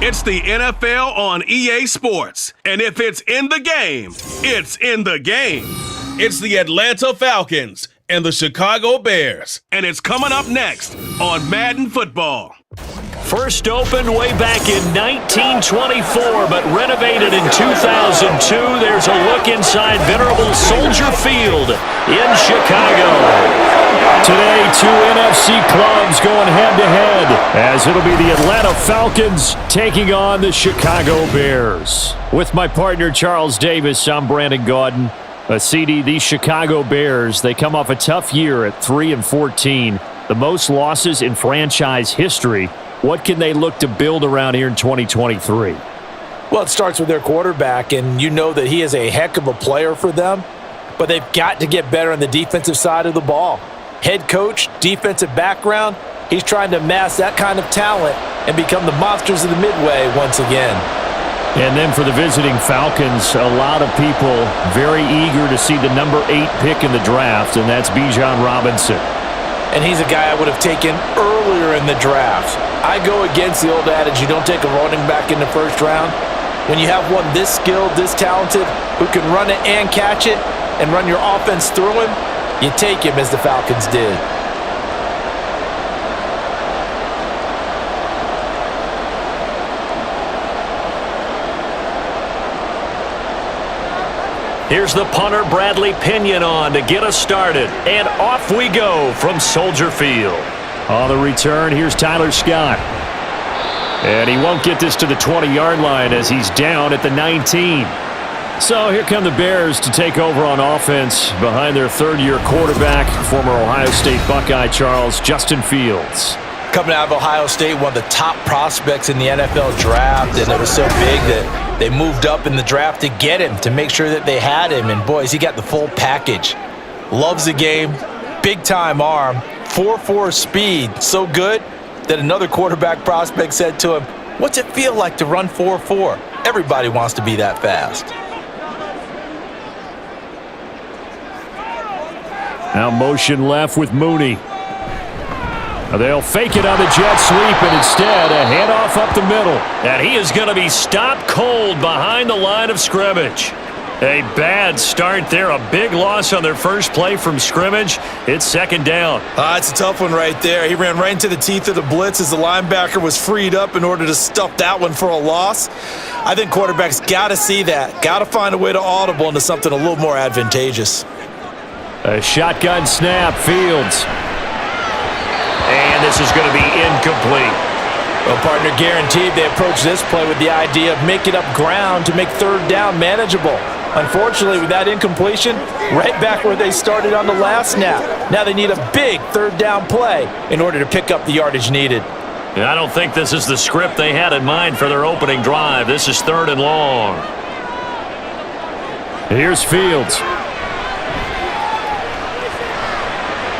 It's the NFL on EA Sports. And if it's in the game, it's in the game. It's the Atlanta Falcons and the Chicago Bears. And it's coming up next on Madden Football. First opened way back in 1924, but renovated in 2002. There's a look inside venerable Soldier Field in Chicago. Today, two NFC clubs going head-to-head, as it'll be the Atlanta Falcons taking on the Chicago Bears. With my partner, Charles Davis, I'm Brandon Gaudin. CD, these Chicago Bears, they come off a tough year at 3-14, the most losses in franchise history. What can they look to build around here in 2023? Well, it starts with their quarterback, and you know that he is a heck of a player for them, but they've got to get better on the defensive side of the ball. Head coach, defensive background, he's trying to amass that kind of talent and become the monsters of the Midway once again. And then for the visiting Falcons, a lot of people very eager to see the number 8 pick in the draft, and that's Bijan Robinson. And he's a guy I would have taken earlier in the draft. I go against the old adage, you don't take a running back in the first round. When you have one this skilled, this talented, who can run it and catch it and run your offense through him, you take him as the Falcons did. Here's the punter, Bradley Pinion, on to get us started. And off we go from Soldier Field. On the return, here's Tyler Scott. And he won't get this to the 20-yard line as he's down at the 19. So here come the Bears to take over on offense behind their third-year quarterback, former Ohio State Buckeye Charles Justin Fields. Coming out of Ohio State, one of the top prospects in the NFL draft, and it was so big that they moved up in the draft to get him, to make sure that they had him. And boys, he got the full package. Loves the game, big-time arm, 4.4 speed, so good that another quarterback prospect said to him, "What's it feel like to run 4.4? Everybody wants to be that fast." Now motion left with Mooney. They'll fake it on the jet sweep, and instead a handoff up the middle. And he is going to be stopped cold behind the line of scrimmage. A bad start there, a big loss on their first play from scrimmage. It's second down. It's a tough one right there. He ran right into the teeth of the blitz as the linebacker was freed up in order to stuff that one for a loss. I think quarterbacks got to see that, got to find a way to audible into something a little more advantageous. A shotgun snap, Fields. And this is going to be incomplete. Well, partner, guaranteed they approach this play with the idea of making up ground to make third down manageable. Unfortunately, with that incompletion, right back where they started on the last snap. Now they need a big third down play in order to pick up the yardage needed. I don't think this is the script they had in mind for their opening drive. This is third and long. Here's Fields.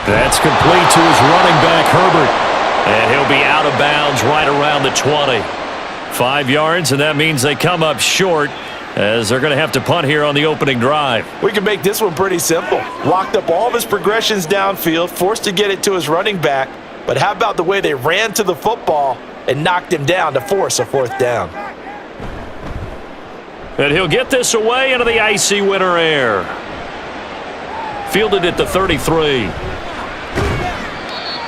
That's complete to his running back, Herbert. And he'll be out of bounds right around the 20. 5 yards, and that means they come up short as they're going to have to punt here on the opening drive. We can make this one pretty simple. Locked up all of his progressions downfield, forced to get it to his running back. But how about the way they ran to the football and knocked him down to force a fourth down? And he'll get this away into the icy winter air. Fielded at the 33.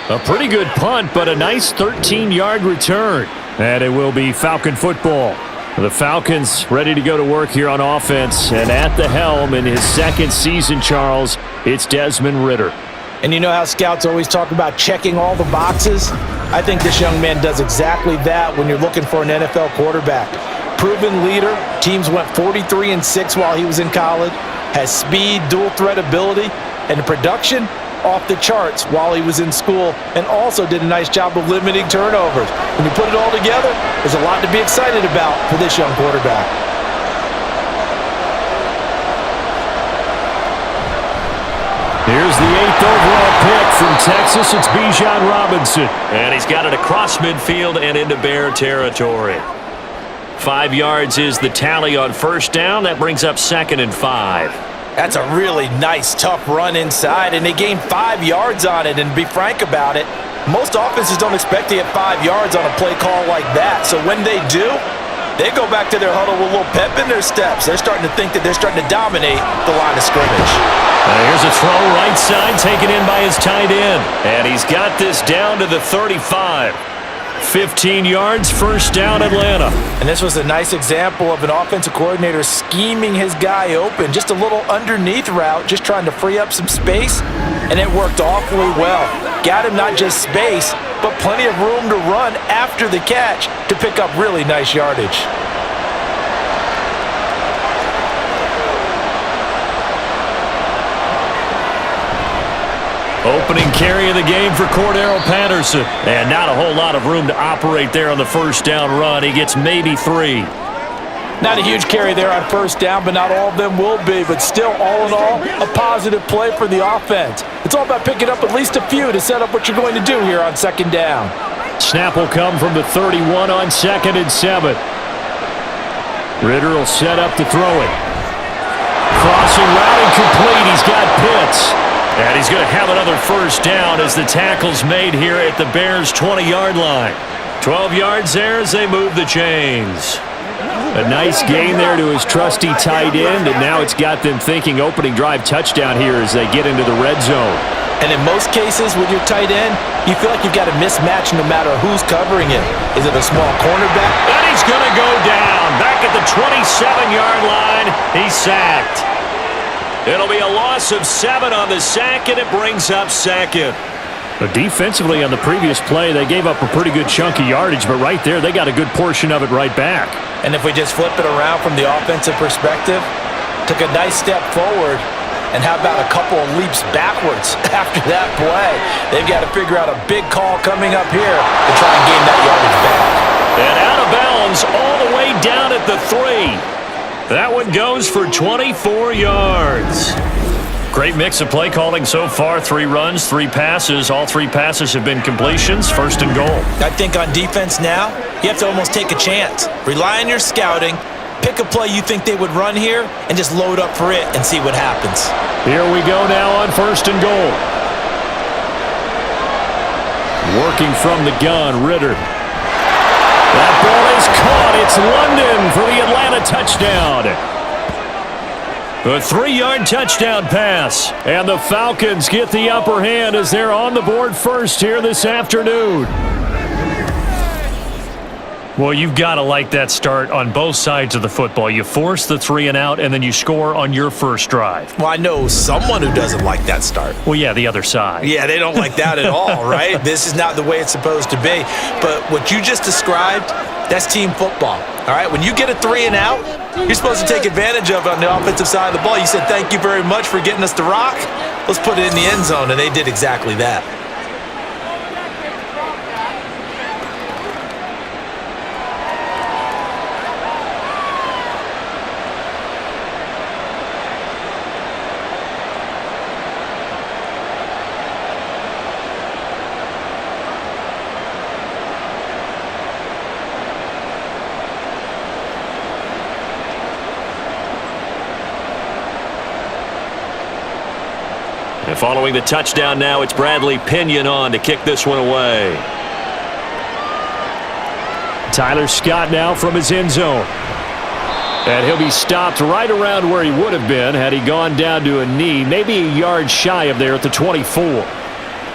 A pretty good punt, but a nice 13-yard return. And it will be Falcon football. The Falcons ready to go to work here on offense. And at the helm in his second season, Charles, it's Desmond Ridder. And you know how scouts always talk about checking all the boxes? I think this young man does exactly that when you're looking for an NFL quarterback. Proven leader. Teams went 43-6 while he was in college. Has speed, dual threat ability, and production off the charts while he was in school, and also did a nice job of limiting turnovers. When you put it all together, there's a lot to be excited about for this young quarterback. Here's the 8th overall pick from Texas. It's Bijan Robinson. And he's got it across midfield and into Bear territory. 5 yards is the tally on first down. That brings up 2nd and 5. That's a really nice, tough run inside, and they gained 5 yards on it. And to be frank about it, Most offenses don't expect to get 5 yards on a play call like that. So when they do, they go back to their huddle with a little pep in their steps. They're starting to think that they're starting to dominate the line of scrimmage. Here's a throw right side taken in by his tight end. And he's got this down to the 35. 15 yards, first down, Atlanta. And this was a nice example of an offensive coordinator scheming his guy open. Just a little underneath route, just trying to free up some space, and it worked awfully well. Got him not just space, but plenty of room to run after the catch to pick up really nice yardage. Opening carry of the game for Cordero Patterson. And not a whole lot of room to operate there on the first down run. He gets maybe 3. Not a huge carry there on first down, but not all of them will be. But still, all in all, a positive play for the offense. It's all about picking up at least a few to set up what you're going to do here on second down. Snap will come from the 31 on 2nd and 7. Ritter will set up to throw it. Crossing route incomplete. He's got Pitts. And he's going to have another first down as the tackle's made here at the Bears' 20-yard line. 12 yards there as they move the chains. A nice gain there to his trusty tight end, and now it's got them thinking opening drive touchdown here as they get into the red zone. And in most cases with your tight end, you feel like you've got a mismatch no matter who's covering him. Is it a small cornerback? And he's going to go down. Back at the 27-yard line, he's sacked. It'll be a loss of 7 on the sack, and it brings up second. But defensively on the previous play, they gave up a pretty good chunk of yardage, but right there, they got a good portion of it right back. And if we just flip it around from the offensive perspective, took a nice step forward, and how about a couple of leaps backwards after that play? They've got to figure out a big call coming up here to try and gain that yardage back. And out of bounds all the way down at the 3. That one goes for 24 yards. Great mix of play calling so far. 3 runs, 3 passes. All 3 passes have been completions. First and goal. I think on defense now, you have to almost take a chance. Rely on your scouting. Pick a play you think they would run here and just load up for it and see what happens. Here we go now on first and goal. Working from the gun, Ritter. That ball is caught. It's London for the Atlanta touchdown. A 3-yard touchdown pass. And the Falcons get the upper hand as they're on the board first here this afternoon. Well, you've got to like that start on both sides of the football. You force the 3 and out, and then you score on your first drive. Well, I know someone who doesn't like that start. Well, yeah, the other side. Yeah, they don't like that at all, right? This is not the way it's supposed to be. But what you just described, that's team football, all right? When you get a 3 and out, you're supposed to take advantage of it on the offensive side of the ball. You said, thank you very much for getting us the rock. Let's put it in the end zone, and they did exactly that. And following the touchdown now, it's Bradley Pinion on to kick this one away. Tyler Scott now from his end zone. And he'll be stopped right around where he would have been had he gone down to a knee, maybe a yard shy of there at the 24.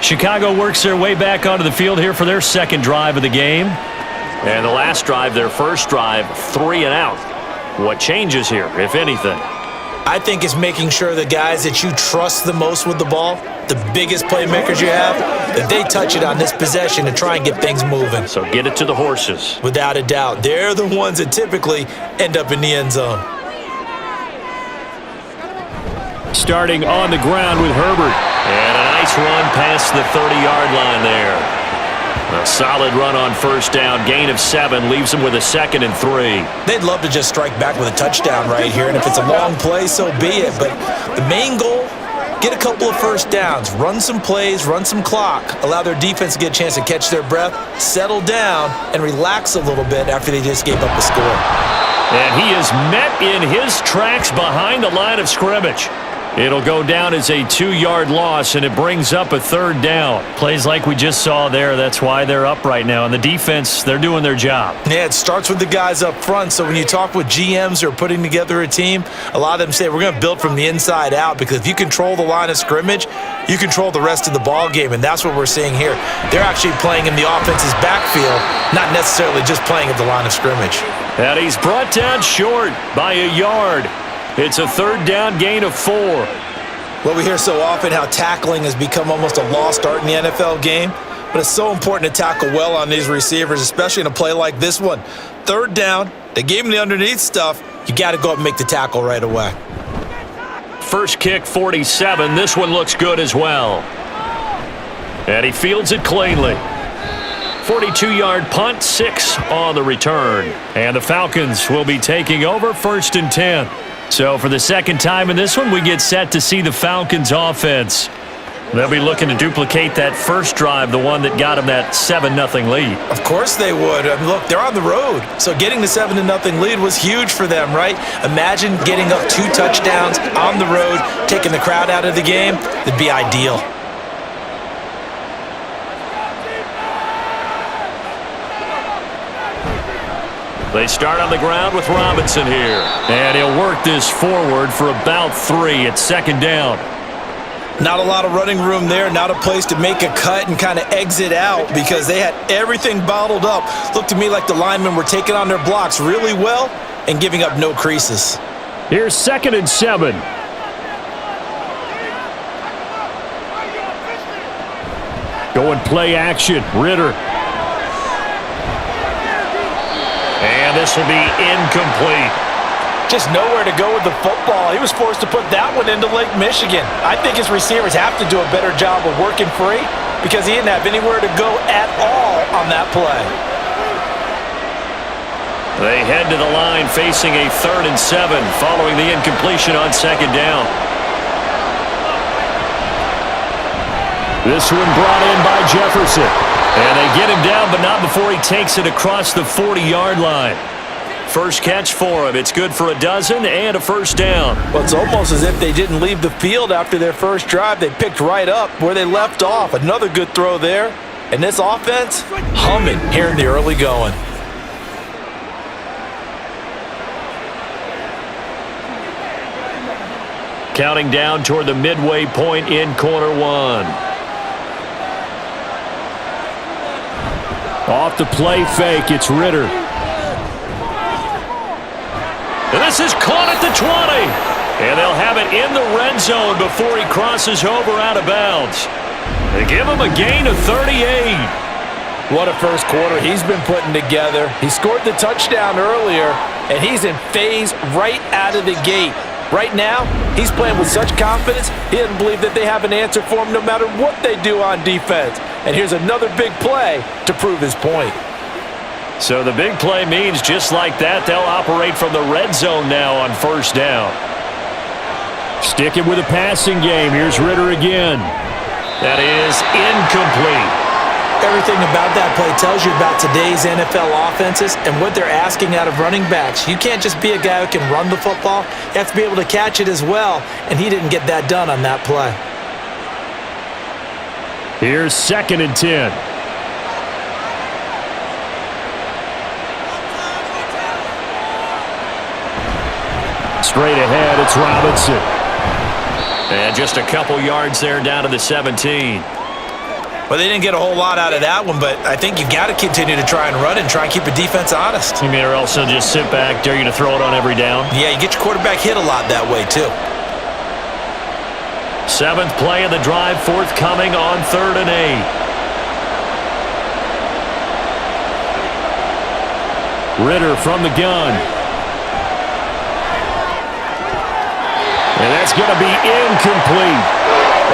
Chicago works their way back onto the field here for their second drive of the game. And the last drive, their first drive, 3 and out. What changes here, if anything? I think it's making sure the guys that you trust the most with the ball, the biggest playmakers you have, that they touch it on this possession to try and get things moving. So get it to the horses. Without a doubt. They're the ones that typically end up in the end zone. Starting on the ground with Herbert. And a nice run past the 30-yard line there. A solid run on first down. Gain of 7 leaves them with a 2nd and 3. They'd love to just strike back with a touchdown right here, and if it's a long play, so be it. But the main goal, get a couple of first downs, run some plays, run some clock, allow their defense to get a chance to catch their breath, settle down, and relax a little bit after they just gave up the score. And he is met in his tracks behind the line of scrimmage. It'll go down as a 2-yard loss, and it brings up a 3rd down. Plays like we just saw there. That's why they're up right now. And the defense, they're doing their job. Yeah, it starts with the guys up front. So when you talk with GMs who are putting together a team, a lot of them say we're going to build from the inside out, because if you control the line of scrimmage, you control the rest of the ball game, and that's what we're seeing here. They're actually playing in the offense's backfield, not necessarily just playing at the line of scrimmage. And he's brought down short by a yard. It's a 3rd down gain of 4. Well, we hear so often how tackling has become almost a lost art in the NFL game, but it's so important to tackle well on these receivers, especially in a play like this one. 3rd down, they gave him the underneath stuff. You got to go up and make the tackle right away. First kick, 47. This one looks good as well. And he fields it cleanly. 42-yard punt, 6 on the return. And the Falcons will be taking over 1st and 10. So for the second time in this one, we get set to see the Falcons offense. They'll be looking to duplicate that first drive, the one that got them that 7-0 lead. Of course they would. I mean, look, they're on the road. So getting the 7-0 lead was huge for them, right? Imagine getting up 2 touchdowns on the road, taking the crowd out of the game. It'd be ideal. They start on the ground with Robinson here. And he'll work this forward for about 3 at 2nd down. Not a lot of running room there, not a place to make a cut and kind of exit out, because they had everything bottled up. Looked to me like the linemen were taking on their blocks really well and giving up no creases. Here's 2nd and 7. Going play action, Ritter. And this will be incomplete. Just nowhere to go with the football. He was forced to put that one into Lake Michigan. I think his receivers have to do a better job of working free, because he didn't have anywhere to go at all on that play. They head to the line facing a 3rd and 7 following the incompletion on 2nd down. This one brought in by Jefferson. And they get him down, but not before he takes it across the 40-yard line. First catch for him. It's good for a dozen and a 1st down. Well, it's almost as if they didn't leave the field after their first drive. They picked right up where they left off. Another good throw there. And this offense, humming here in the early going. Counting down toward the midway point in quarter 1. Off the play fake, it's Ritter. And this is caught at the 20. And they'll have it in the red zone before he crosses over out of bounds. They give him a gain of 38. What a first quarter he's been putting together. He scored the touchdown earlier, and he's in phase right out of the gate. Right now, he's playing with such confidence, he doesn't believe that they have an answer for him no matter what they do on defense. And here's another big play to prove his point. So the big play means just like that, they'll operate from the red zone now on 1st down. Sticking with a passing game. Here's Ritter again. That is incomplete. Everything about that play tells you about today's NFL offenses and what they're asking out of running backs. You can't just be a guy who can run the football. You have to be able to catch it as well, and he didn't get that done on that play. Here's 2nd and 10. Straight ahead, it's Robinson. And just a couple yards there down to the 17. Well, they didn't get a whole lot out of that one, but I think you got to continue to try and run and try and keep a defense honest. You mean or else they'll just sit back, dare you to throw it on every down? Yeah, you get your quarterback hit a lot that way, too. 7th play of the drive, forthcoming on 3rd and 8. Ritter from the gun. And that's going to be incomplete.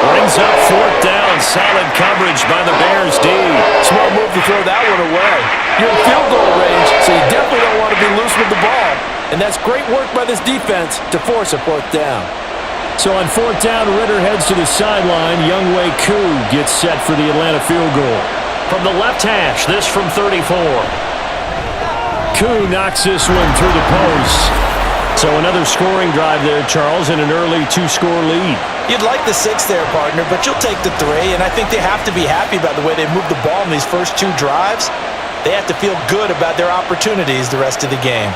Brings up 4th down. Solid coverage by the Bears D. Smart move to throw that one away. You're in field goal range, so you definitely don't want to be loose with the ball. And that's great work by this defense to force a 4th down. So on 4th down, Ritter heads to the sideline. Younghoe Koo gets set for the Atlanta field goal. From the left hash, this from 34. Koo knocks this one through the post. So another scoring drive there, Charles, and an early 2-score lead. You'd like the 6 there, partner, but you'll take the 3, and I think they have to be happy about the way they moved the ball in these first 2 drives. They have to feel good about their opportunities the rest of the game.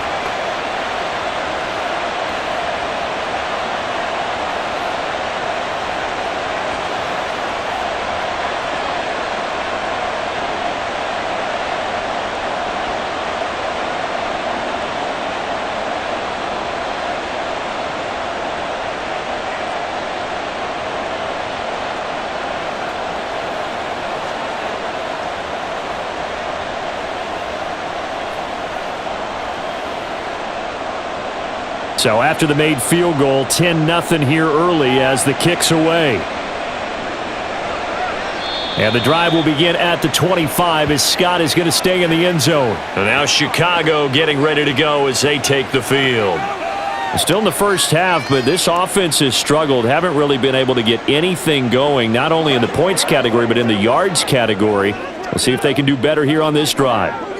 So after the made field goal, 10-0 here early as the kick's away. And the drive will begin at the 25 as Scott is going to stay in the end zone. And now Chicago getting ready to go as they take the field. Still in the first half, but this offense has struggled. Haven't really been able to get anything going, not only in the points category, but in the yards category. We'll see if they can do better here on this drive.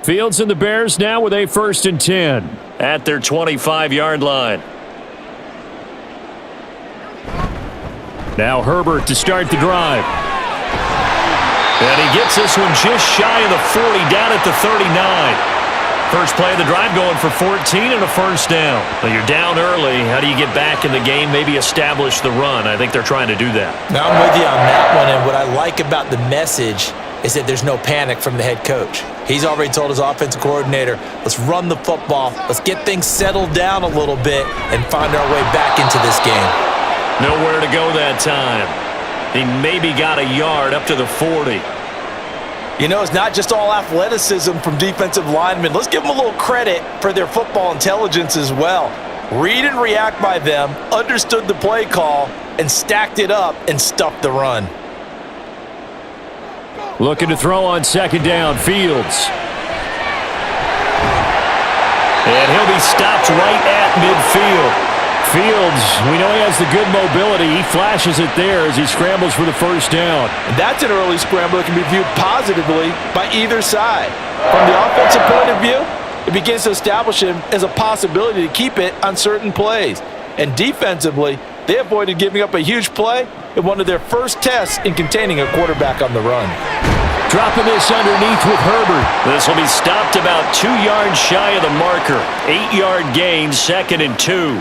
Fields and the Bears now with a 1st and 10 at their 25-yard line. Now Herbert to start the drive. And he gets this one just shy of the 40, down at the 39. First play of the drive going for 14 and a 1st down. Well, you're down early. How do you get back in the game, maybe establish the run? I think they're trying to do that. Now, I'm with you on that one, and what I like about the message is that there's no panic from the head coach. He's already told his offensive coordinator, let's run the football, let's get things settled down a little bit and find our way back into this game. Nowhere to go that time. He maybe got a yard up to the 40. You know, it's not just all athleticism from defensive linemen. Let's give them a little credit for their football intelligence as well. Read and react by them, understood the play call, and stacked it up and stuffed the run. Looking to throw on 2nd down, Fields. And he'll be stopped right at midfield. Fields, we know he has the good mobility. He flashes it there as he scrambles for the 1st down. And that's an early scramble that can be viewed positively by either side. From the offensive point of view, it begins to establish him as a possibility to keep it on certain plays. And defensively, they avoided giving up a huge play in one of their first tests in containing a quarterback on the run. Dropping this underneath with Herbert. This will be stopped about 2 yards shy of the marker. 8-yard gain, 2nd and 2.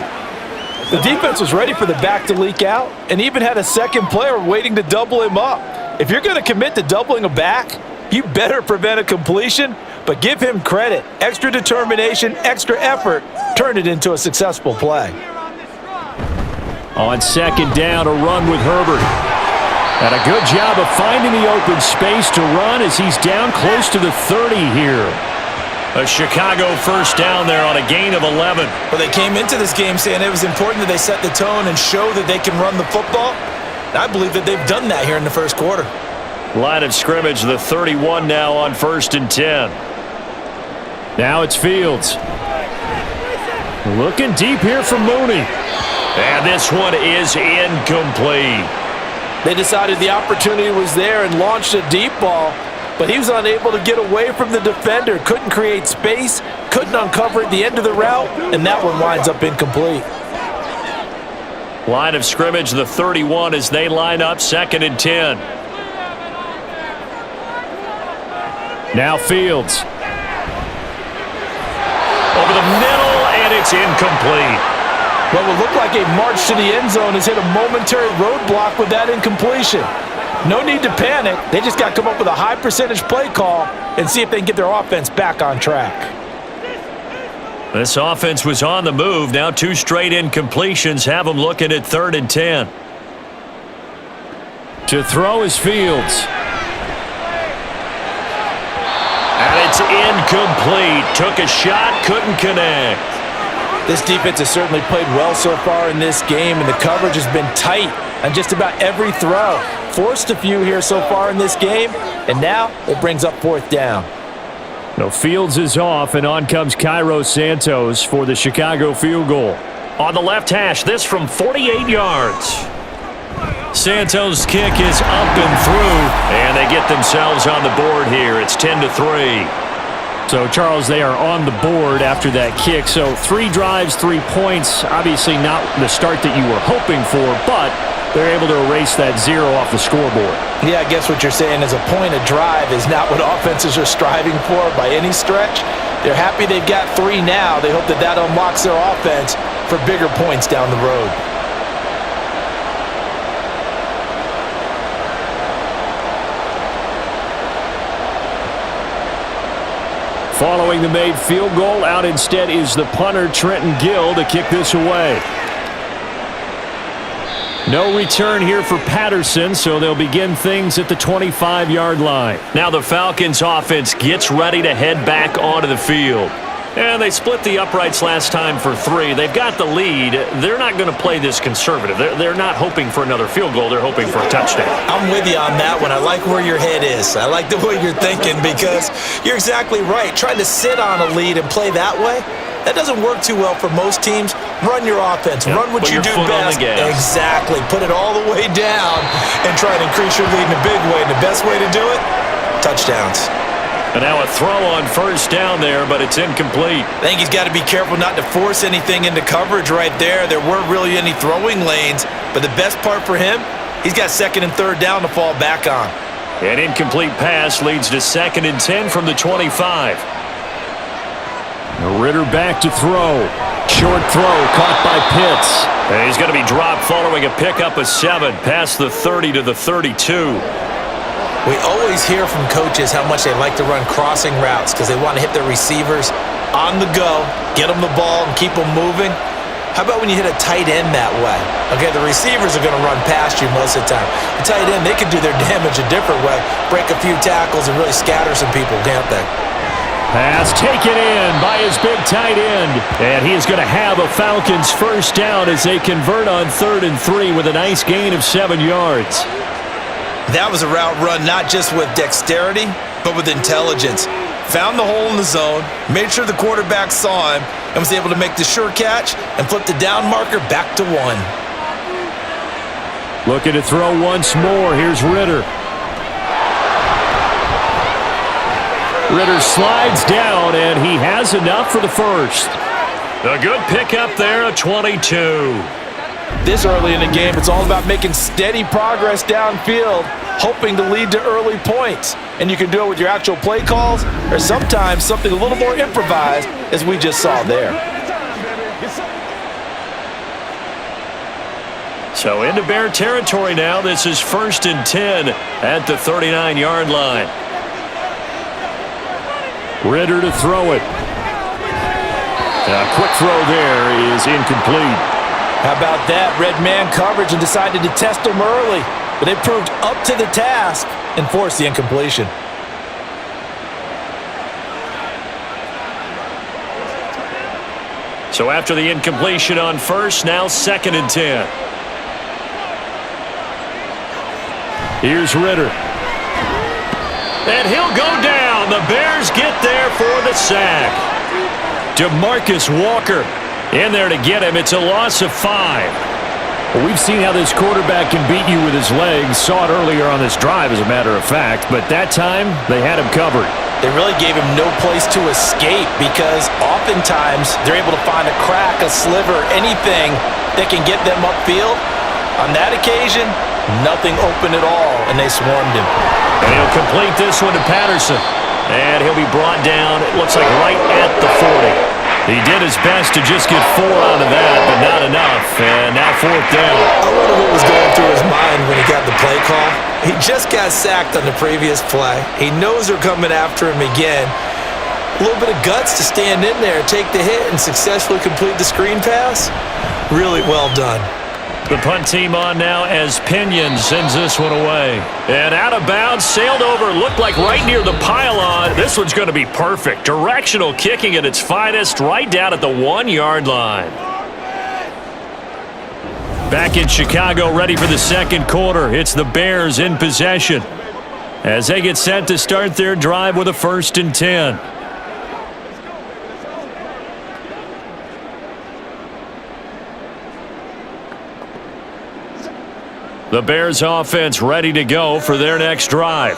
The defense was ready for the back to leak out and even had a second player waiting to double him up. If you're going to commit to doubling a back, you better prevent a completion, but give him credit. Extra determination, extra effort, turn it into a successful play. On 2nd down, a run with Herbert. And a good job of finding the open space to run as he's down close to the 30 here. A Chicago 1st down there on a gain of 11. Well, they came into this game saying it was important that they set the tone and show that they can run the football. And I believe that they've done that here in the first quarter. Line of scrimmage, the 31 now on 1st and 10. Now it's Fields. Looking deep here for Mooney. And this one is incomplete. They decided the opportunity was there and launched a deep ball, but he was unable to get away from the defender, couldn't create space, couldn't uncover at the end of the route, and that one winds up incomplete. Line of scrimmage, the 31 as they line up, 2nd and 10. Now Fields. Over the middle, and it's incomplete. What will look like a march to the end zone has hit a momentary roadblock with that incompletion. No need to panic. They just got to come up with a high percentage play call and see if they can get their offense back on track. This offense was on the move. Now 2 straight incompletions have them looking at 3rd and 10. To throw is Fields. And it's incomplete. Took a shot, couldn't connect. This defense has certainly played well so far in this game, and the coverage has been tight on just about every throw. Forced a few here so far in this game, and now it brings up 4th down. No, Fields is off, and on comes Cairo Santos for the Chicago field goal. On the left hash, this from 48 yards. Santos' kick is up and through, and they get themselves on the board here. It's 10-3. So, Charles, they are on the board after that kick. So 3 drives, 3 points. Obviously not the start that you were hoping for, but they're able to erase that 0 off the scoreboard. Yeah, I guess what you're saying is a point of drive is not what offenses are striving for by any stretch. They're happy they've got 3 now. They hope that that unlocks their offense for bigger points down the road. Following the made field goal, out instead is the punter, Trenton Gill, to kick this away. No return here for Patterson, so they'll begin things at the 25-yard line. Now the Falcons offense gets ready to head back onto the field. And they split the uprights last time for 3. They've got the lead. They're not going to play this conservative. They're not hoping for another field goal. They're hoping for a touchdown. I'm with you on that one. I like where your head is. I like the way you're thinking because you're exactly right. Trying to sit on a lead and play that way, that doesn't work too well for most teams. Run your offense. Run what you do best. Exactly. Put it all the way down and try and increase your lead in a big way. And the best way to do it, touchdowns. And now a throw on first down there, but it's incomplete. I think he's got to be careful not to force anything into coverage right there. There weren't really any throwing lanes, but the best part for him, he's got 2nd and 3rd down to fall back on. An incomplete pass leads to 2nd and 10 from the 25. Ritter back to throw. Short throw caught by Pitts. And he's going to be dropped following a pickup of 7 past the 30 to the 32. We always hear from coaches how much they like to run crossing routes because they want to hit their receivers on the go, get them the ball, and keep them moving. How about when you hit a tight end that way? Okay, the receivers are going to run past you most of the time. The tight end, they can do their damage a different way, break a few tackles and really scatter some people, can't they? Pass taken in by his big tight end. And he is going to have a Falcons first down as they convert on 3rd and 3 with a nice gain of 7 yards. That was a route run not just with dexterity, but with intelligence. Found the hole in the zone, made sure the quarterback saw him, and was able to make the sure catch and flip the down marker back to 1. Looking to throw once more. Here's Ritter. Ritter slides down, and he has enough for the first. A good pickup there, a 22. This early in the game, it's all about making steady progress downfield, hoping to lead to early points. And you can do it with your actual play calls or sometimes something a little more improvised, as we just saw there. So into Bear territory now. This is 1st and 10 at the 39-yard line. Ritter to throw it. A quick throw there is incomplete. How about that? Red man coverage and decided to test them early. But they proved up to the task and forced the incompletion. So after the incompletion on first, now 2nd and 10. Here's Ritter. And he'll go down. The Bears get there for the sack. DeMarcus Walker in there to get him. It's a loss of 5. Well, we've seen how this quarterback can beat you with his legs. Saw it earlier on this drive, as a matter of fact. But that time, they had him covered. They really gave him no place to escape because oftentimes they're able to find a crack, a sliver, anything that can get them upfield. On that occasion, nothing open at all, and they swarmed him. And he'll complete this one to Patterson. And he'll be brought down, it looks like right at the 40. He did his best to just get 4 out of that, but not enough. And now 4th down. I wonder what was going through his mind when he got the play call. He just got sacked on the previous play. He knows they're coming after him again. A little bit of guts to stand in there, take the hit, and successfully complete the screen pass. Really well done. The punt team on now as Pinion sends this one away. And out of bounds, sailed over, looked like right near the pylon. This one's going to be perfect. Directional kicking at its finest, right down at the 1-yard line. Back in Chicago, ready for the 2nd quarter. It's the Bears in possession as they get set to start their drive with a 1st and 10. The Bears offense ready to go for their next drive.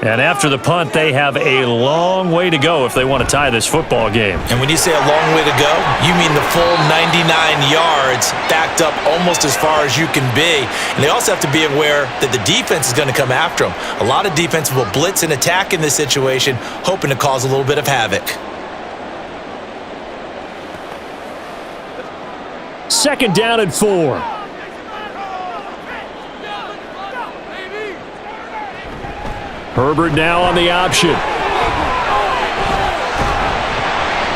And after the punt, they have a long way to go if they want to tie this football game. And when you say a long way to go, you mean the full 99 yards backed up almost as far as you can be. And they also have to be aware that the defense is going to come after them. A lot of defense will blitz and attack in this situation, hoping to cause a little bit of havoc. Second down and 4. Herbert now on the option.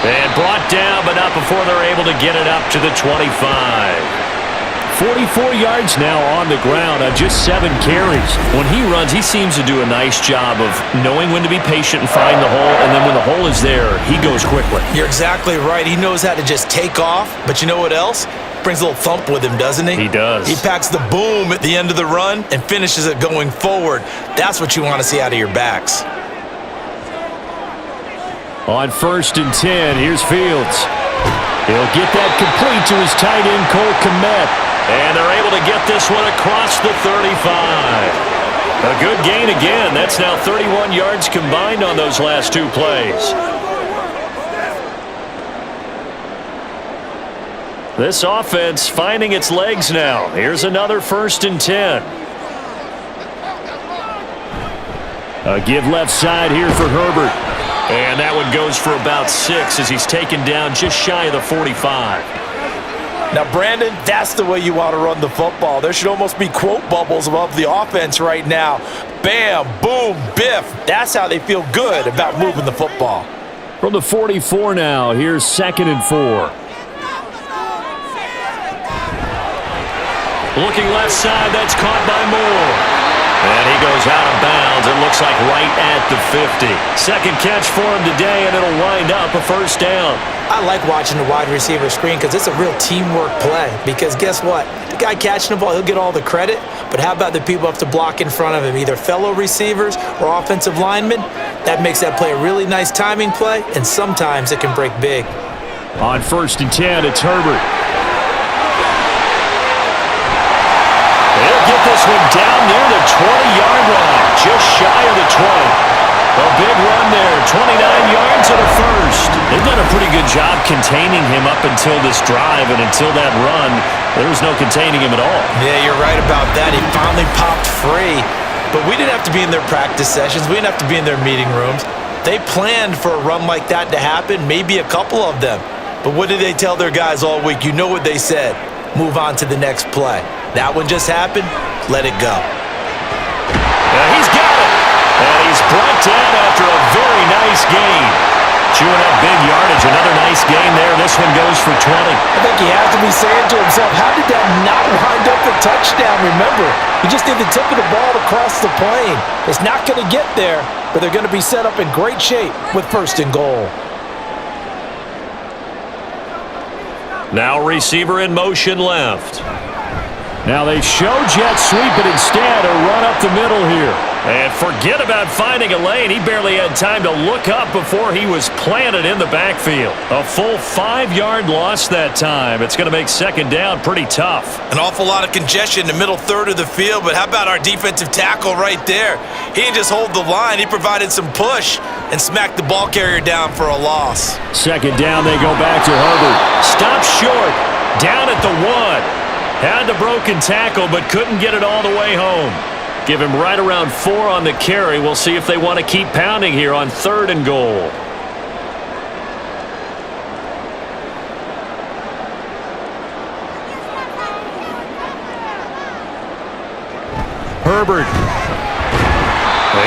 And brought down, but not before they're able to get it up to the 25. 44 yards now on the ground on just 7 carries. When he runs, he seems to do a nice job of knowing when to be patient and find the hole, and then when the hole is there, he goes quickly. You're exactly right. He knows how to just take off, but you know what else? Brings a little thump with him, doesn't he? He does. He packs the boom at the end of the run and finishes it going forward. That's what you want to see out of your backs. On 1st and 10, here's Fields. He'll get that complete to his tight end, Cole Kmet. And they're able to get this one across the 35. A good gain again. That's now 31 yards combined on those last 2 plays. This offense finding its legs now. Here's another 1st and 10. A give left side here for Herbert. And that one goes for about 6 as he's taken down just shy of the 45. Now, Brandon, that's the way you want to run the football. There should almost be quote bubbles above the offense right now. Bam, boom, biff. That's how they feel good about moving the football. From the 44 now, here's 2nd and 4. Looking left side, that's caught by Moore. And he goes out of bounds, it looks like right at the 50. Second catch for him today, and it'll wind up a 1st down. I like watching the wide receiver screen because it's a real teamwork play. Because guess what? The guy catching the ball, he'll get all the credit. But how about the people who have to block in front of him, either fellow receivers or offensive linemen? That makes that play a really nice timing play, and sometimes it can break big. On 1st and 10, it's Herbert. They'll get this one down near the 20-yard line, just shy of the 20. A big run there, 29 yards and a 1st. They've done a pretty good job containing him up until this drive, and until that run, there was no containing him at all. Yeah, you're right about that. He finally popped free. But we didn't have to be in their practice sessions. We didn't have to be in their meeting rooms. They planned for a run like that to happen, maybe a couple of them. But what did they tell their guys all week? You know what they said. Move on to the next play. That one just happened. Let it go. He's got it. And he's brought down after a very nice gain. Chewing up big yardage. Another nice gain there. This one goes for 20. I think he has to be saying to himself, how did that not wind up a touchdown? Remember, he just did the tip of the ball across the plane. It's not going to get there, but they're going to be set up in great shape with 1st and goal. Now receiver in motion left. Now they show jet sweep, but instead a run up the middle here. And forget about finding a lane. He barely had time to look up before he was planted in the backfield. A full 5-yard loss that time. It's going to make 2nd down pretty tough. An awful lot of congestion in the middle third of the field, but how about our defensive tackle right there? He didn't just hold the line. He provided some push and smacked the ball carrier down for a loss. 2nd down, they go back to Herbert. Stopped short. Down at the 1. Had the broken tackle, but couldn't get it all the way home. Give him right around 4 on the carry. We'll see if they want to keep pounding here on 3rd and goal. Herbert.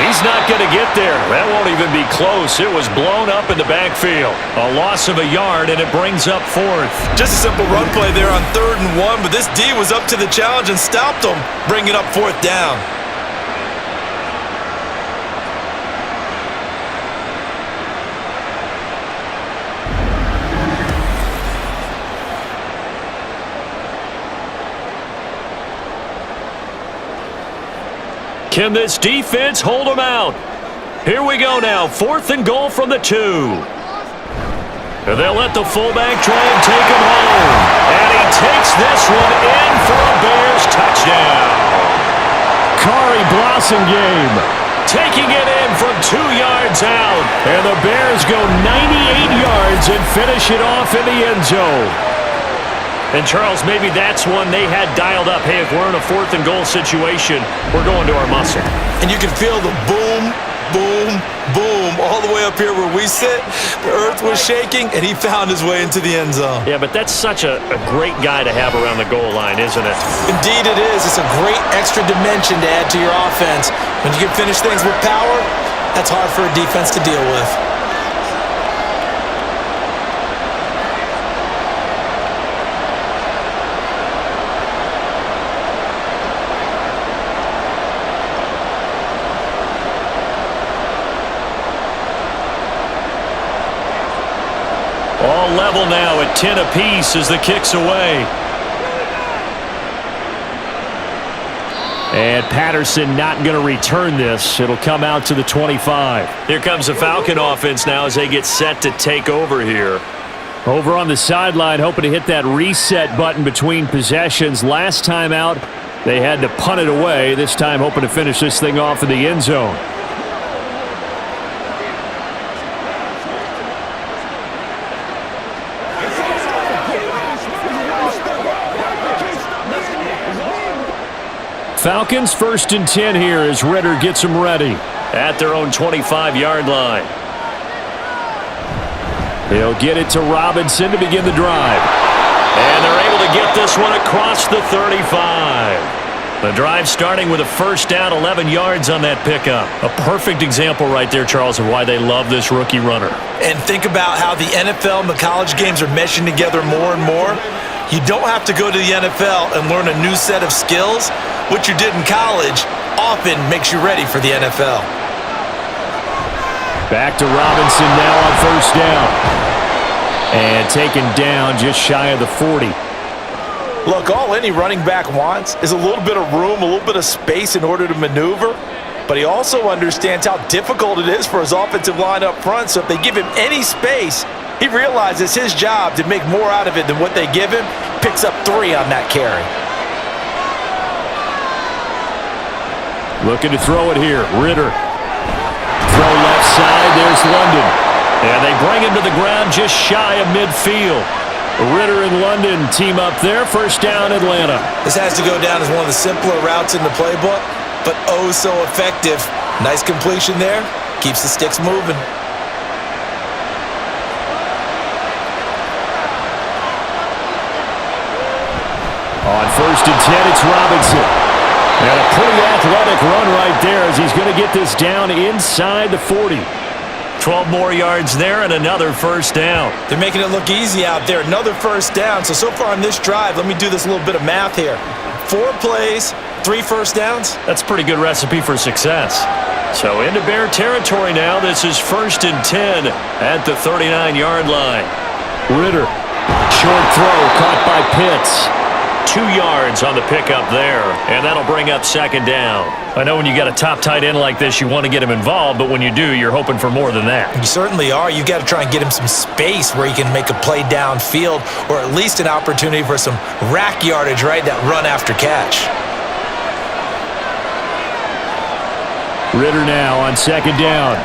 He's not going to get there. That won't even be close. It was blown up in the backfield. A loss of a yard, and it brings up 4th. Just a simple run play there on 3rd and 1, but this D was up to the challenge and stopped him, bringing up 4th down. Can this defense hold them out? Here we go now. 4th and goal from the 2. And they'll let the fullback try and take him home. And he takes this one in for a Bears touchdown. Bakari Blasingame taking it in from 2 yards out. And the Bears go 98 yards and finish it off in the end zone. And, Charles, maybe that's one they had dialed up. Hey, if we're in a 4th and goal situation, we're going to our muscle. And you can feel the boom, boom, boom all the way up here where we sit. The earth was shaking, and he found his way into the end zone. Yeah, but that's such a great guy to have around the goal line, isn't it? Indeed it is. It's a great extra dimension to add to your offense. When you can finish things with power, that's hard for a defense to deal with. All level now at 10 apiece as the kick's away. And Patterson not going to return this. It'll come out to the 25. Here comes the Falcon offense now as they get set to take over here. Over on the sideline, hoping to hit that reset button between possessions. Last time out, they had to punt it away. This time hoping to finish this thing off in the end zone. Falcons 1st and 10 here as Ritter gets them ready at their own 25-yard line. He'll get it to Robinson to begin the drive. And they're able to get this one across the 35. The drive starting with a first down, 11 yards on that pickup. A perfect example right there, Charles, of why they love this rookie runner. And think about how the NFL and the college games are meshing together more and more. You don't have to go to the NFL and learn a new set of skills. What you did in college often makes you ready for the NFL. Back to Robinson now on first down. And taken down just shy of the 40. Look, all any running back wants is a little bit of room, a little bit of space in order to maneuver. But he also understands how difficult it is for his offensive line up front. So if they give him any space, he realizes his job to make more out of it than what they give him. Picks up 3 on that carry. Looking to throw it here. Ritter. Throw left side. There's London. And they bring him to the ground just shy of midfield. Ritter and London team up there. First down, Atlanta. This has to go down as one of the simpler routes in the playbook, but oh so effective. Nice completion there. Keeps the sticks moving. On 1st and 10, it's Robinson. And a pretty athletic run right there as he's going to get this down inside the 40. 12 more yards there and another first down. They're making it look easy out there. Another first down. So far on this drive, let me do this little bit of math here. 4 plays, 3 first downs. That's a pretty good recipe for success. So into Bear territory now. This is 1st and 10 at the 39-yard line. Ritter. Short throw caught by Pitts. 2 yards on the pickup there, and that'll bring up second down. I know when you got a top tight end like this, you want to get him involved, but when you do, you're hoping for more than that. You certainly are. You got to try and get him some space where he can make a play downfield, or at least an opportunity for some rack yardage, right? That run after catch. Ritter now on second down.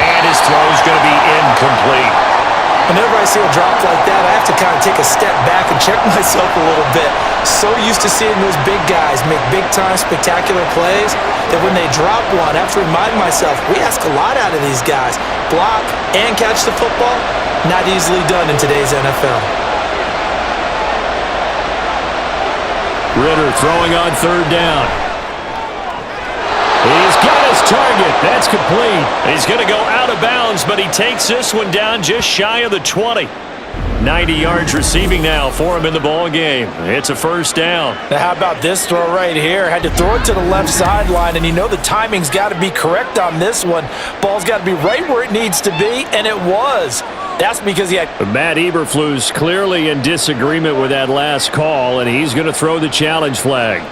And his throw's going to be incomplete. Whenever I see a drop like that, I have to kind of take a step back and check myself a little bit. So used to seeing those big guys make big-time spectacular plays that when they drop one, I have to remind myself, we ask a lot out of these guys. Block and catch the football, not easily done in today's NFL. Ritter throwing on third down. He's got his target. That's complete. He's going to go out of bounds, but he takes this one down just shy of the 20. 90 yards receiving now for him in the ball game. It's a first down. Now how about this throw right here? Had to throw it to the left sideline, and you know the timing's got to be correct on this one. Ball's got to be right where it needs to be, and it was. That's because he had... Matt Eberflus clearly in disagreement with that last call, and he's going to throw the challenge flag.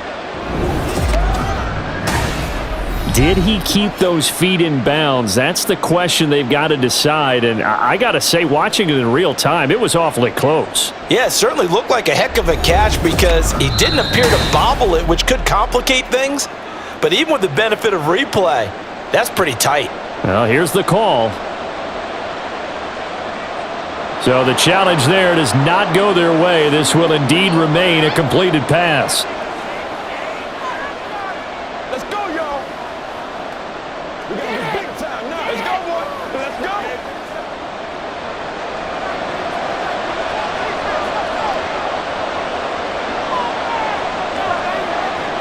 Did he keep those feet in bounds? That's the question they've got to decide. And I got to say, watching it in real time, it was awfully close. Yeah, it certainly looked like a heck of a catch because he didn't appear to bobble it, which could complicate things. But even with the benefit of replay, that's pretty tight. Well, here's the call. So the challenge there does not go their way. This will indeed remain a completed pass. Let's go, y'all. We got this big time now. Let's go, boy. Let's go.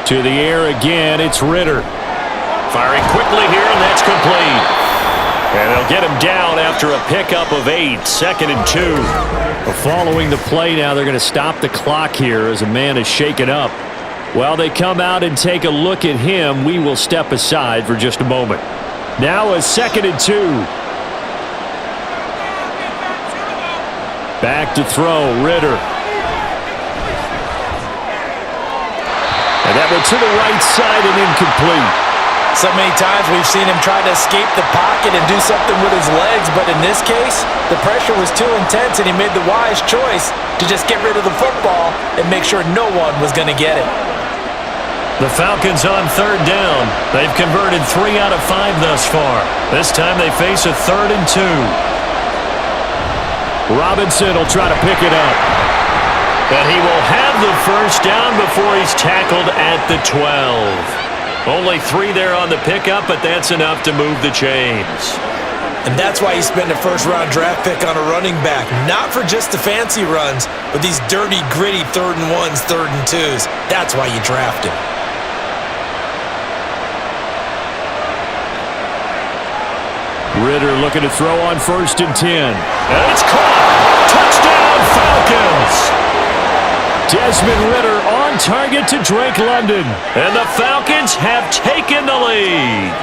To the air again, it's Ritter. Firing quickly here, and that's complete. And they'll get him down after a pickup of 8, 2nd and 2. Well, following the play now, they're going to stop the clock here as a man is shaken up. While they come out and take a look at him, we will step aside for just a moment. Now a 2nd and 2. Back to throw, Ritter. And that one to the right side and incomplete. So many times we've seen him try to escape the pocket and do something with his legs, but in this case, the pressure was too intense and he made the wise choice to just get rid of the football and make sure no one was going to get it. The Falcons on 3rd down. They've converted 3 out of 5 thus far. This time they face a 3rd and 2. Robinson will try to pick it up. And he will have the first down before he's tackled at the 12. Only 3 there on the pickup, but that's enough to move the chains. And that's why you spend a first-round draft pick on a running back. Not for just the fancy runs, but these dirty, gritty 3rd and 1s, 3rd and 2s. That's why you draft him. Ritter looking to throw on 1st and 10. And it's caught! Touchdown, Falcons! Desmond Ritter on target to Drake London. And the Falcons have taken the lead.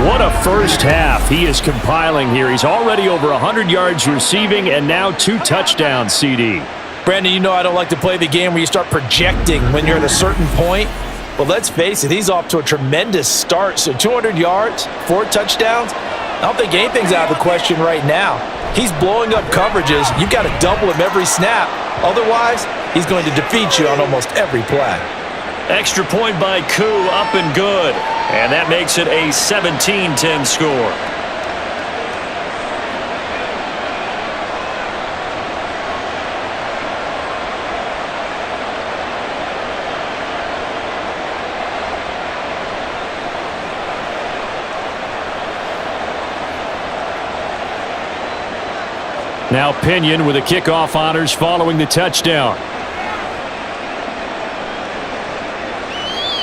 What a first half he is compiling here. He's already over 100 yards receiving and now 2 touchdowns, CD. Brandon, you know I don't like to play the game where you start projecting when you're at a certain point. But let's face it, he's off to a tremendous start. So 200 yards, 4 touchdowns. I don't think anything's out of the question right now. He's blowing up coverages. You've got to double him every snap. Otherwise, he's going to defeat you on almost every play. Extra point by Koo, up and good. And that makes it a 17-10 score. Now Pinion with the kickoff honors following the touchdown.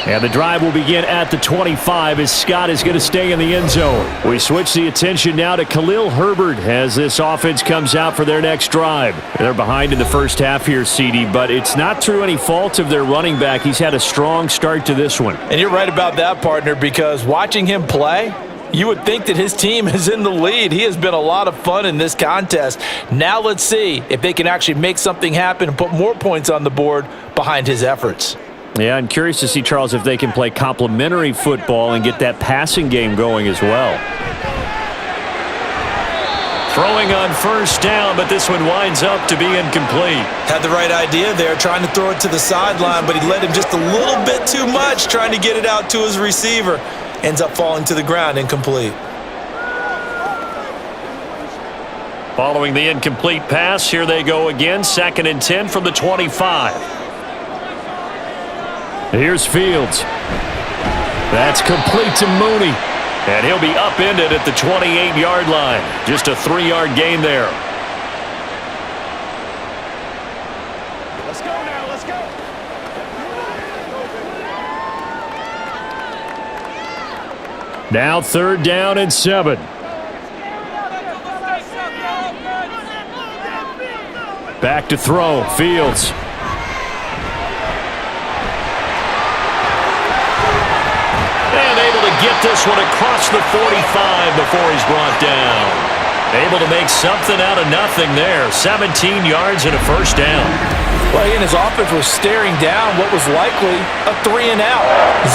And the drive will begin at the 25 as Scott is going to stay in the end zone. We switch the attention now to Khalil Herbert as this offense comes out for their next drive. They're behind in the first half here, CD, but it's not through any fault of their running back. He's had a strong start to this one. And you're right about that, partner, because watching him play, you would think that his team is in the lead. He has been a lot of fun in this contest. Now let's see if they can actually make something happen and put more points on the board behind his efforts. Yeah, I'm curious to see, Charles, if they can play complementary football and get that passing game going as well. Throwing on 1st down, but this one winds up to be incomplete. Had the right idea there, trying to throw it to the sideline, but he led him just a little bit too much trying to get it out to his receiver. Ends up falling to the ground, incomplete. Following the incomplete pass, here they go again, 2nd and 10 from the 25. Here's Fields. That's complete to Mooney. And he'll be upended at the 28-yard line. Just a 3-yard gain there. Let's go now. Let's go. Now 3rd down and 7. Back to throw, Fields. And able to get this one across the 45 before he's brought down. Able to make something out of nothing there. 17 yards and a 1st down. Well, he and his offense was staring down what was likely a 3-and-out.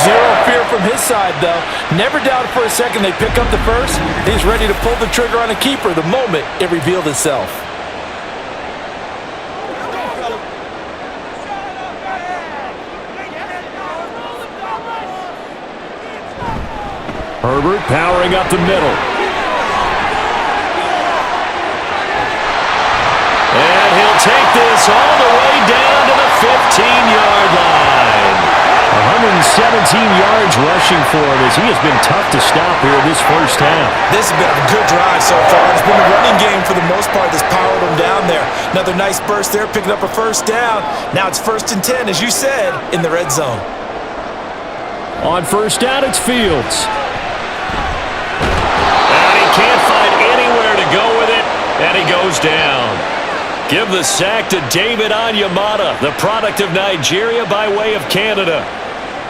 Zero fear from his side, though. Never doubted for a second they pick up the first. He's ready to pull the trigger on a keeper the moment it revealed itself. Herbert powering up the middle. And he'll take this all the way down to the 15-yard line. 117 yards rushing for him as he has been tough to stop here this first half. This has been a good drive so far. It's been the running game for the most part that's powered him down there. Another nice burst there, picking up a first down. Now it's 1st and 10, as you said, in the red zone. On first down, it's Fields. And he can't find anywhere to go with it, and he goes down. Give the sack to David Onyemata, the product of Nigeria by way of Canada.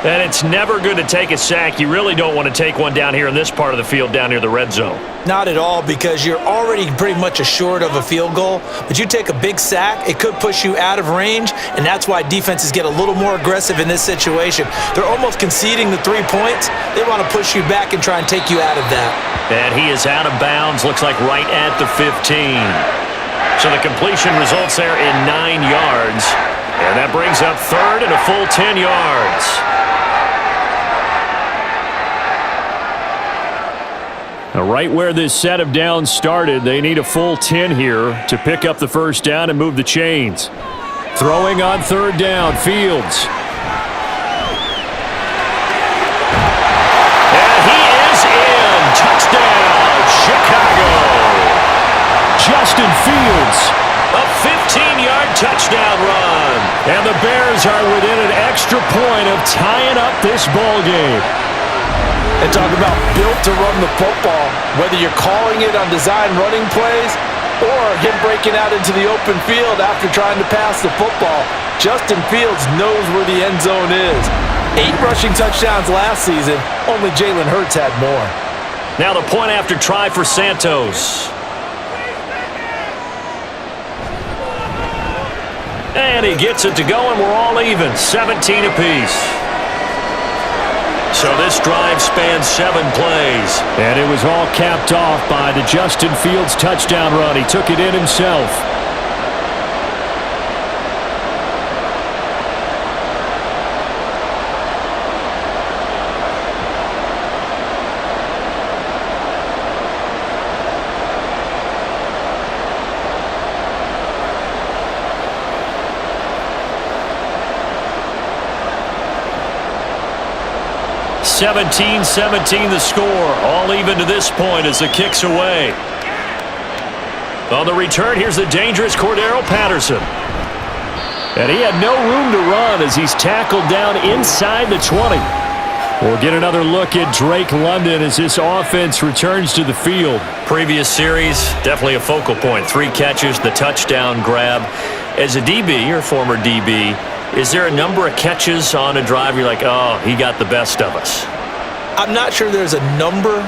And it's never good to take a sack. You really don't want to take one down here in this part of the field, down near the red zone. Not at all, because you're already pretty much assured of a field goal. But you take a big sack, it could push you out of range, and that's why defenses get a little more aggressive in this situation. They're almost conceding the 3 points. They want to push you back and try and take you out of that. And he is out of bounds, looks like right at the 15. So the completion results there in 9 yards. And that brings up third and a full 10 yards. Now, right where this set of downs started, they need a full 10 here to pick up the first down and move the chains. Throwing on third down, Fields. And he is in. Touchdown, Chicago. Justin Fields, a 15-yard touchdown run. And the Bears are within an extra point of tying up this ball game. And talk about built to run the football. Whether you're calling it on design running plays or him breaking out into the open field after trying to pass the football, Justin Fields knows where the end zone is. 8 rushing touchdowns last season. Only Jalen Hurts had more. Now the point after try for Santos. And he gets it to go, and we're all even, 17 apiece. So this drive spans 7 plays. And it was all capped off by the Justin Fields touchdown run. He took it in himself. (17-17) the score. All even to this point as the kick's away. On the return, here's the dangerous Cordero Patterson. And he had no room to run as he's tackled down inside the 20. We'll get another look at Drake London as this offense returns to the field. Previous series, definitely a focal point. 3 catches, the touchdown grab. As a DB, or former DB, is there a number of catches on a drive you're like, oh, he got the best of us? I'm not sure there's a number,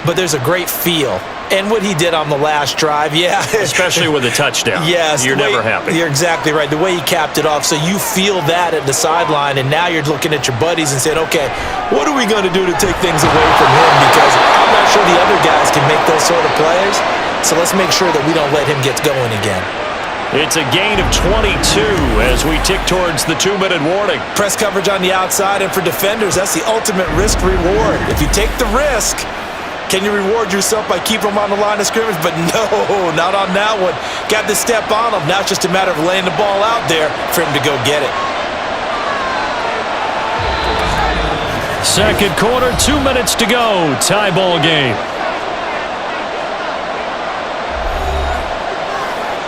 but there's a great feel. And what he did on the last drive, yeah. Especially with a touchdown. Yes. You're never happy. You're exactly right. The way he capped it off, so you feel that at the sideline, and now you're looking at your buddies and saying, okay, what are we going to do to take things away from him? Because I'm not sure the other guys can make those sort of plays. So let's make sure that we don't let him get going again. It's a gain of 22 as we tick towards the 2-minute warning. Press coverage on the outside, and for defenders, that's the ultimate risk-reward. If you take the risk, can you reward yourself by keeping them on the line of scrimmage? But no, not on that one. Got to step on them. Now it's just a matter of laying the ball out there for him to go get it. Second quarter, 2 minutes to go. Tie ball game.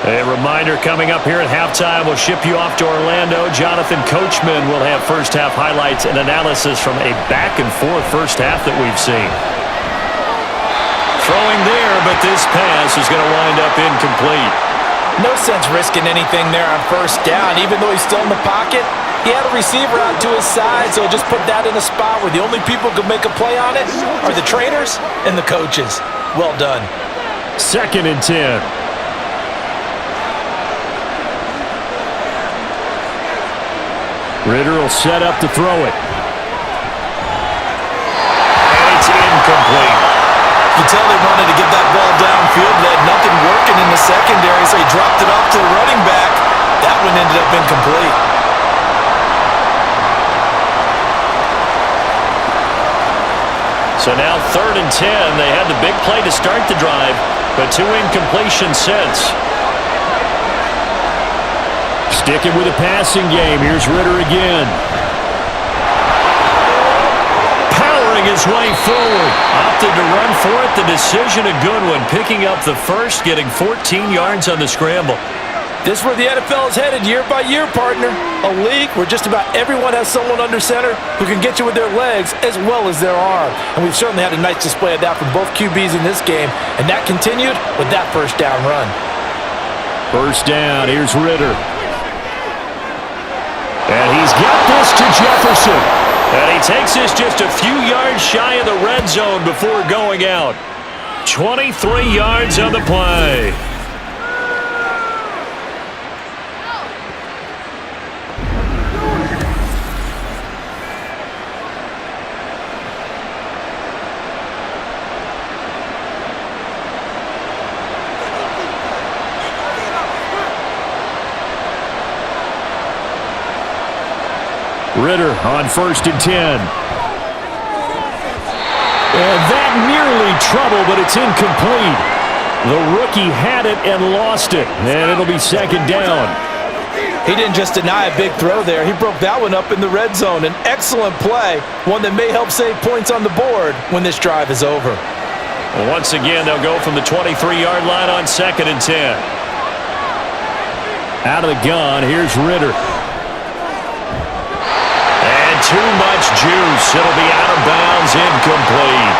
A reminder coming up here at halftime. We'll ship you off to Orlando. Jonathan Coachman will have first half highlights and analysis from a back-and-forth first half that we've seen. Throwing there, but this pass is going to wind up incomplete. No sense risking anything there on first down. Even though he's still in the pocket, he had a receiver out to his side, so just put that in a spot where the only people who can make a play on it are the trainers and the coaches. Well done. 2nd and 10. Ritter will set up to throw it. And it's incomplete. You tell they wanted to get that ball downfield. They had nothing working in the secondary, so he dropped it off to the running back. That one ended up incomplete. So now 3rd and 10. They had the big play to start the drive, but 2 incompletions since. Sticking with a passing game. Here's Ritter again. Powering his way forward. Opted to run for it. The decision a good one. Picking up the first, getting 14 yards on the scramble. This is where the NFL is headed year by year, partner. A league where just about everyone has someone under center who can get you with their legs as well as their arm. And we've certainly had a nice display of that from both QBs in this game. And that continued with that first down run. First down. Here's Ritter. And he's got this to Jefferson. And he takes this just a few yards shy of the red zone before going out. 23 yards on the play. Ritter on 1st and 10. And that nearly trouble, but it's incomplete. The rookie had it and lost it, and it'll be 2nd down. He didn't just deny a big throw there. He broke that one up in the red zone. An excellent play, one that may help save points on the board when this drive is over. Well, once again, they'll go from the 23-yard line on 2nd and 10. Out of the gun, here's Ritter. Too much juice. It'll be out of bounds, incomplete.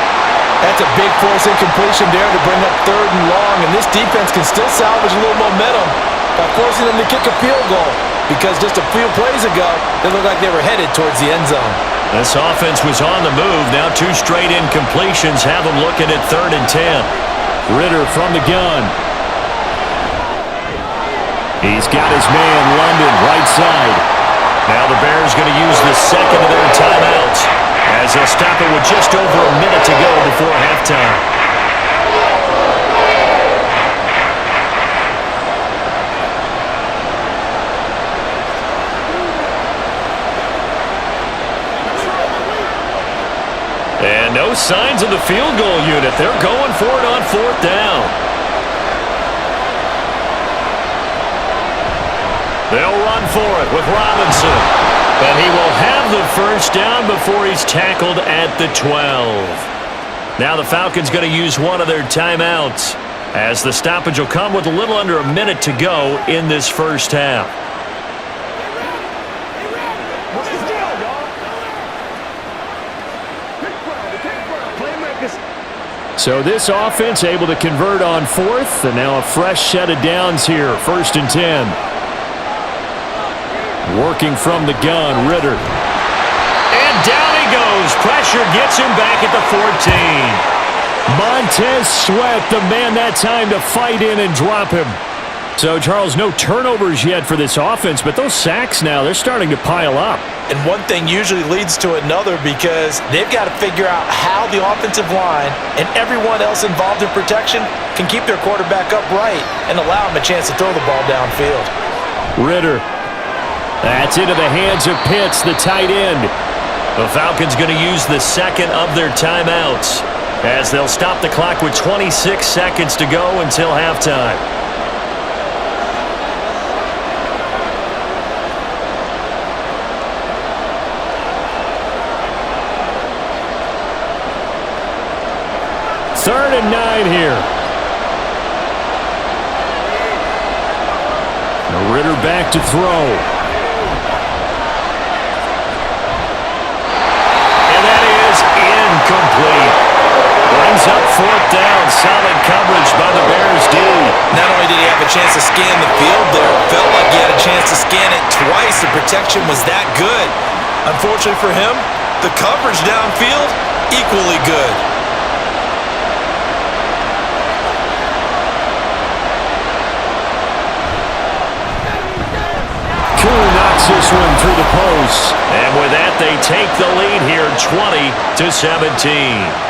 That's a big force incompletion there to bring up 3rd and long, and this defense can still salvage a little momentum by forcing them to kick a field goal, because just a few plays ago, they looked like they were headed towards the end zone. This offense was on the move. Now 2 straight incompletions have them looking at 3rd and 10. Ritter from the gun. He's got his man, London, right side. Now the Bears going to use the second of their timeouts as they'll stop it with just over a minute to go before halftime. And no signs of the field goal unit. They're going for it on 4th down. They'll run for it with Robinson. And he will have the first down before he's tackled at the 12. Now the Falcons going to use one of their timeouts as the stoppage will come with a little under a minute to go in this first half. So this offense able to convert on 4th, and now a fresh set of downs here, 1st and 10. Working from the gun, Ritter. And down he goes. Pressure gets him back at the 14. Montez Sweat, the man that time to fight in and drop him. So, Charles, no turnovers yet for this offense, but those sacks now, they're starting to pile up. And one thing usually leads to another, because they've got to figure out how the offensive line and everyone else involved in protection can keep their quarterback upright and allow him a chance to throw the ball downfield. Ritter. That's into the hands of Pitts, the tight end. The Falcons going to use the second of their timeouts as they'll stop the clock with 26 seconds to go until halftime. Third and 9 here. Ritter back to throw. Incomplete. Brings up 4th down. Solid coverage by the Bears D. Not only did he have a chance to scan the field there, felt like he had a chance to scan it twice. The protection was that good. Unfortunately for him, the coverage downfield, equally good. Koo knocks this one through the post. And with that, they take the lead here 20-17.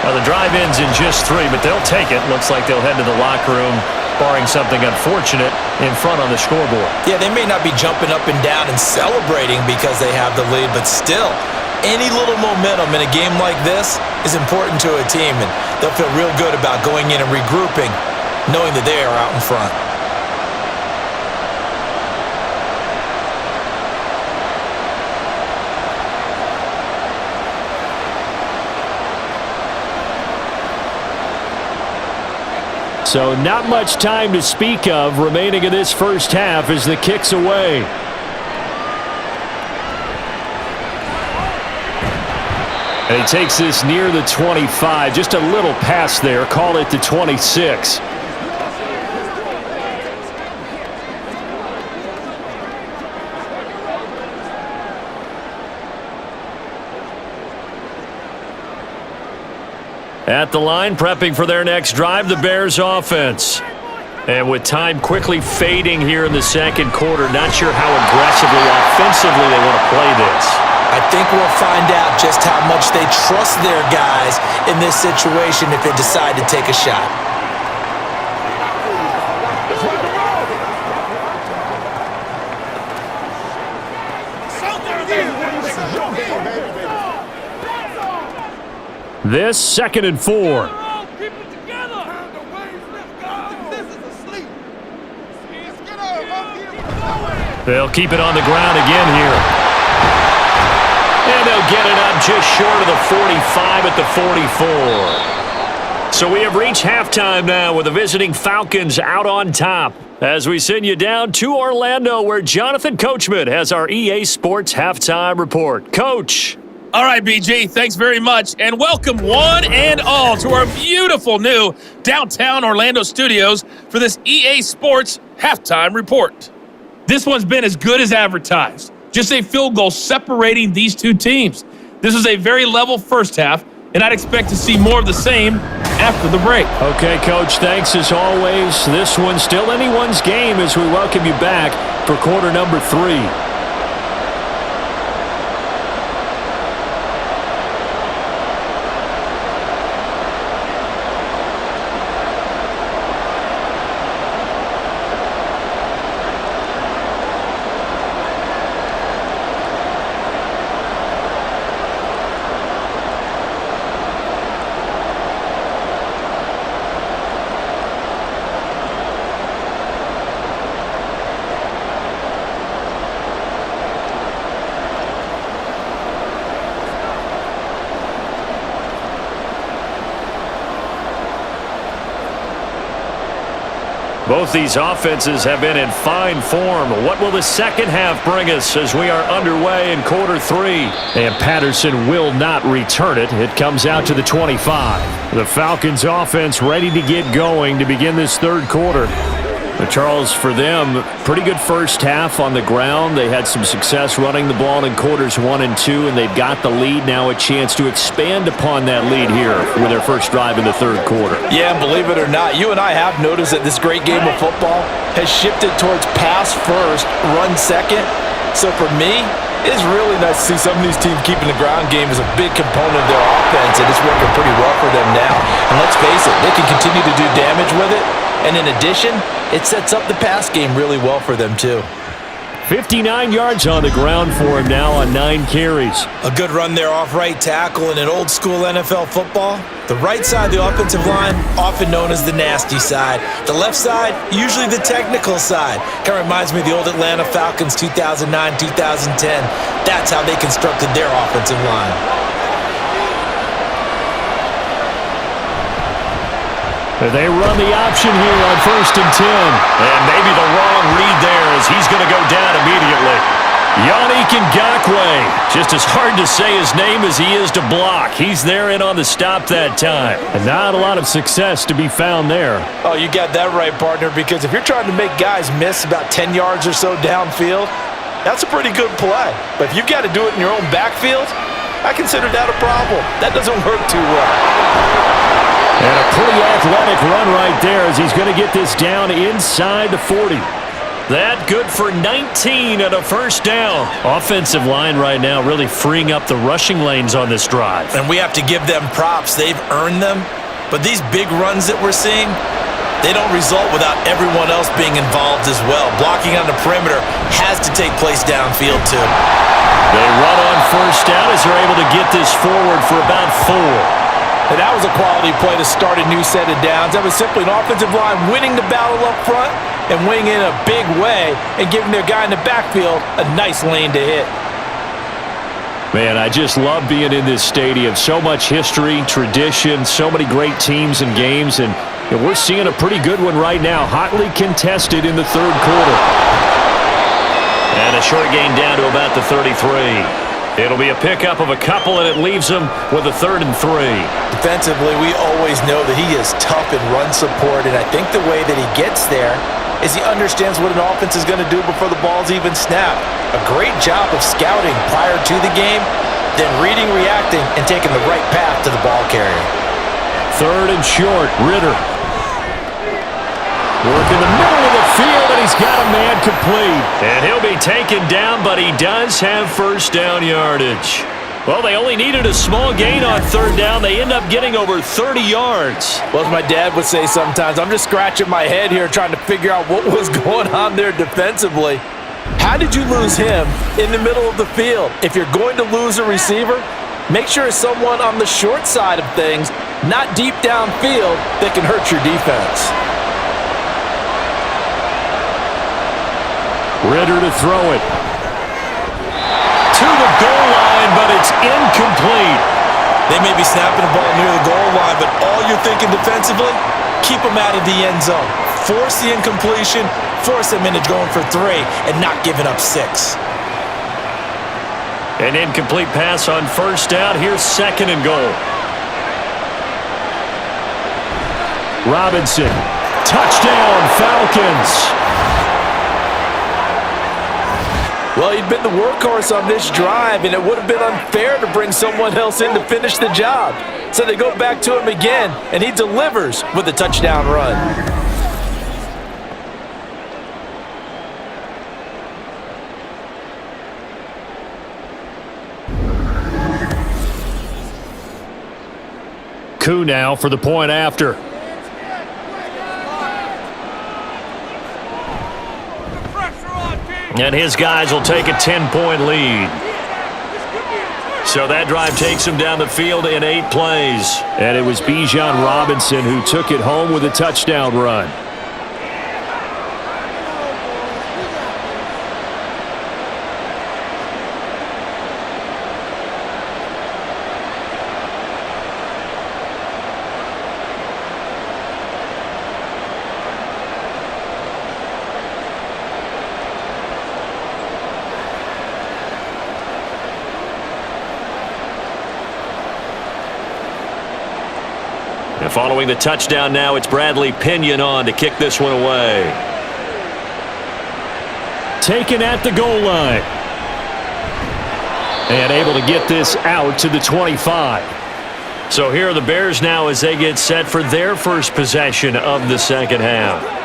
Now, the drive ends in just 3, but they'll take it. Looks like they'll head to the locker room, barring something unfortunate, in front on the scoreboard. Yeah, they may not be jumping up and down and celebrating because they have the lead, but still, any little momentum in a game like this is important to a team, and they'll feel real good about going in and regrouping, knowing that they are out in front. So not much time to speak of remaining in this first half as the kick's away. And he takes this near the 25. Just a little pass there. Call it the 26. At the line, prepping for their next drive, the Bears offense. And with time quickly fading here in the second quarter, not sure how aggressively, offensively they want to play this. I think we'll find out just how much they trust their guys in this situation if they decide to take a shot. This 2nd and 4. They'll keep it on the ground again here. And they'll get it up just short of the 45 at the 44. So we have reached halftime now with the visiting Falcons out on top as we send you down to Orlando where Jonathan Coachman has our EA Sports Halftime Report. Coach. All right, BG, thanks very much, and welcome one and all to our beautiful new downtown Orlando studios for this EA Sports Halftime Report. This one's been as good as advertised. Just a field goal separating these two teams. This was a very level first half, and I'd expect to see more of the same after the break. Okay, Coach, thanks as always. This one's still anyone's game as we welcome you back for quarter number 3. Both these offenses have been in fine form. What will the second half bring us as we are underway in quarter 3? And Patterson will not return it. It comes out to the 25. The Falcons offense ready to get going to begin this third quarter. But Charles, for them, pretty good first half on the ground. They had some success running the ball in quarters 1 and 2, and they've got the lead now, a chance to expand upon that lead here with their first drive in the third quarter. Yeah, and believe it or not, you and I have noticed that this great game of football has shifted towards pass first, run second. So for me, it's really nice to see some of these teams keeping the ground game as a big component of their offense, and it's working pretty well for them now. And let's face it, they can continue to do damage with it. And in addition, it sets up the pass game really well for them, too. 59 yards on the ground for him now on 9 carries. A good run there off right tackle in an old-school NFL football. The right side of the offensive line, often known as the nasty side. The left side, usually the technical side. Kind of reminds me of the old Atlanta Falcons 2009, 2010. That's how they constructed their offensive line. They run the option here on 1st and 10. And maybe the wrong read there as he's going to go down immediately. Yannick Ngakoue. Just as hard to say his name as he is to block. He's there in on the stop that time. And not a lot of success to be found there. Oh, you got that right, partner, because if you're trying to make guys miss about 10 yards or so downfield, that's a pretty good play. But if you've got to do it in your own backfield, I consider that a problem. That doesn't work too well. And a pretty athletic run right there as he's going to get this down inside the 40. That good for 19 and a first down. Offensive line right now really freeing up the rushing lanes on this drive. And we have to give them props. They've earned them. But these big runs that we're seeing, they don't result without everyone else being involved as well. Blocking on the perimeter has to take place downfield too. They run on first down as they're able to get this forward for about 4. And that was a quality play to start a new set of downs. That was simply an offensive line winning the battle up front and winning in a big way and giving their guy in the backfield a nice lane to hit. Man, I just love being in this stadium. So much history, tradition, so many great teams and games, and we're seeing a pretty good one right now, hotly contested in the third quarter. And a short gain down to about the 33. It'll be a pickup of a couple, and it leaves them with a 3rd and 3. Defensively, we always know that he is tough in run support, and I think the way that he gets there is he understands what an offense is going to do before the ball's even snapped. A great job of scouting prior to the game, then reading, reacting, and taking the right path to the ball carrier. 3rd and short, Ritter. Work in the middle of the field, and he's got a man complete. And he'll be taken down, but he does have first down yardage. Well, they only needed a small gain on 3rd down. They end up getting over 30 yards. Well, as my dad would say sometimes, I'm just scratching my head here trying to figure out what was going on there defensively. How did you lose him in the middle of the field? If you're going to lose a receiver, make sure it's someone on the short side of things, not deep downfield, that can hurt your defense. Ritter to throw it. To the goal line, but it's incomplete. They may be snapping the ball near the goal line, but all you're thinking defensively, keep them out of the end zone. Force the incompletion, force them into going for 3, and not giving up 6. An incomplete pass on first down. Here's 2nd and goal. Robinson. Touchdown, Falcons. Well, he'd been the workhorse on this drive, and it would have been unfair to bring someone else in to finish the job. So they go back to him again, and he delivers with a touchdown run. Koo now for the point after. And his guys will take a 10-point lead. So that drive takes him down the field in 8 plays. And it was Bijan Robinson who took it home with a touchdown run. And following the touchdown now, it's Bradley Pinion on to kick this one away. Taken at the goal line. And able to get this out to the 25. So here are the Bears now as they get set for their first possession of the second half.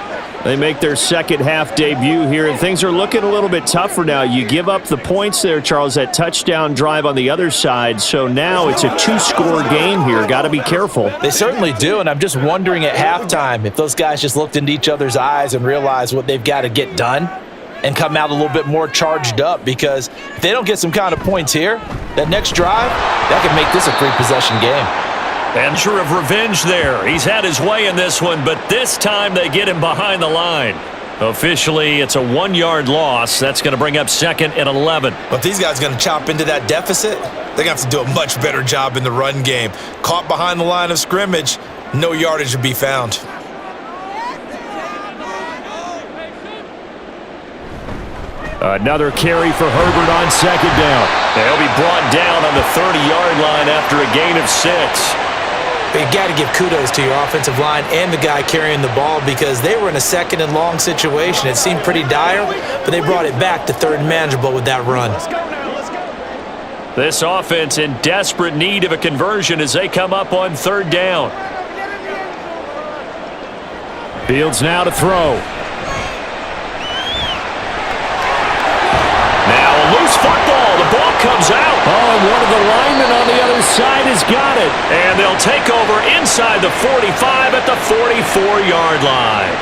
They make their second half debut here, and things are looking a little bit tougher now. You give up the points there, Charles, that touchdown drive on the other side. So now it's a 2-score game here. Got to be careful. They certainly do, and I'm just wondering at halftime if those guys just looked into each other's eyes and realized what they've got to get done and come out a little bit more charged up, because if they don't get some kind of points here, that next drive, that could make this a 3-possession game. And sure of revenge there. He's had his way in this one, but this time they get him behind the line. Officially, it's a 1-yard loss. That's going to bring up 2nd and 11. But these guys are going to chop into that deficit. They're going to have to do a much better job in the run game. Caught behind the line of scrimmage, no yardage to be found. Another carry for Herbert on 2nd down. They'll be brought down on the 30-yard line after a gain of 6. But you got to give kudos to your offensive line and the guy carrying the ball, because they were in a 2nd and long situation. It seemed pretty dire, but they brought it back to 3rd and manageable with that run. This offense in desperate need of a conversion as they come up on 3rd down. Fields now to throw. football. The ball comes out. Oh, and one of the linemen on the other side has got it. And they'll take over inside the 45 at the 44-yard line.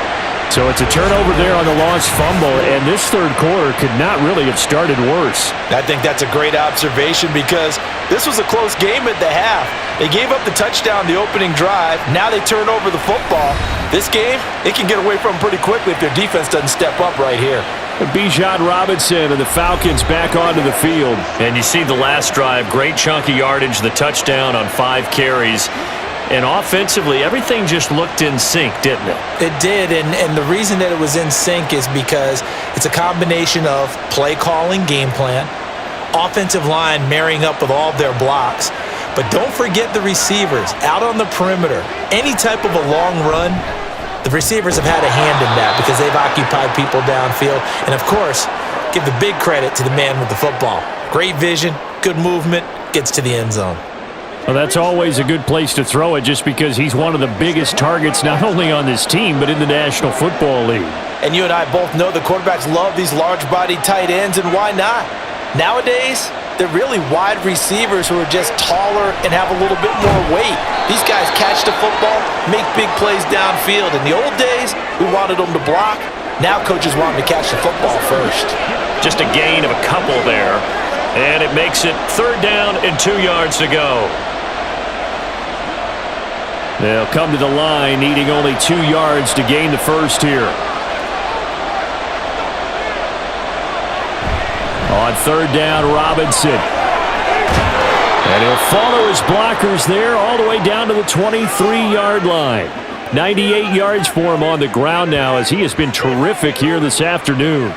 So it's a turnover there on the lost fumble, and this third quarter could not really have started worse. I think that's a great observation because this was a close game at the half. They gave up the touchdown the opening drive. Now they turn over the football. This game, it can get away from them pretty quickly if their defense doesn't step up right here. Bijan Robinson and the Falcons back onto the field. And you see the last drive, great chunk of yardage, the touchdown on 5 carries. And offensively, everything just looked in sync, didn't it? It did, and the reason that it was in sync is because it's a combination of play calling, game plan, offensive line marrying up with all of their blocks. But don't forget the receivers out on the perimeter. Any type of a long run, the receivers have had a hand in that because they've occupied people downfield. And, of course, give the big credit to the man with the football. Great vision, good movement, gets to the end zone. Well, that's always a good place to throw it just because he's one of the biggest targets not only on this team but in the National Football League. And you and I both know the quarterbacks love these large-bodied tight ends, and why not? Nowadays, they're really wide receivers who are just taller and have a little bit more weight. These guys catch the football, make big plays downfield. In the old days, we wanted them to block. Now coaches want them to catch the football first. Just a gain of a couple there, and it makes it 3rd down and 2 yards to go. They'll come to the line, needing only 2 yards to gain the first here. On 3rd down, Robinson. And he'll follow his blockers there all the way down to the 23-yard line. 98 yards for him on the ground now as he has been terrific here this afternoon.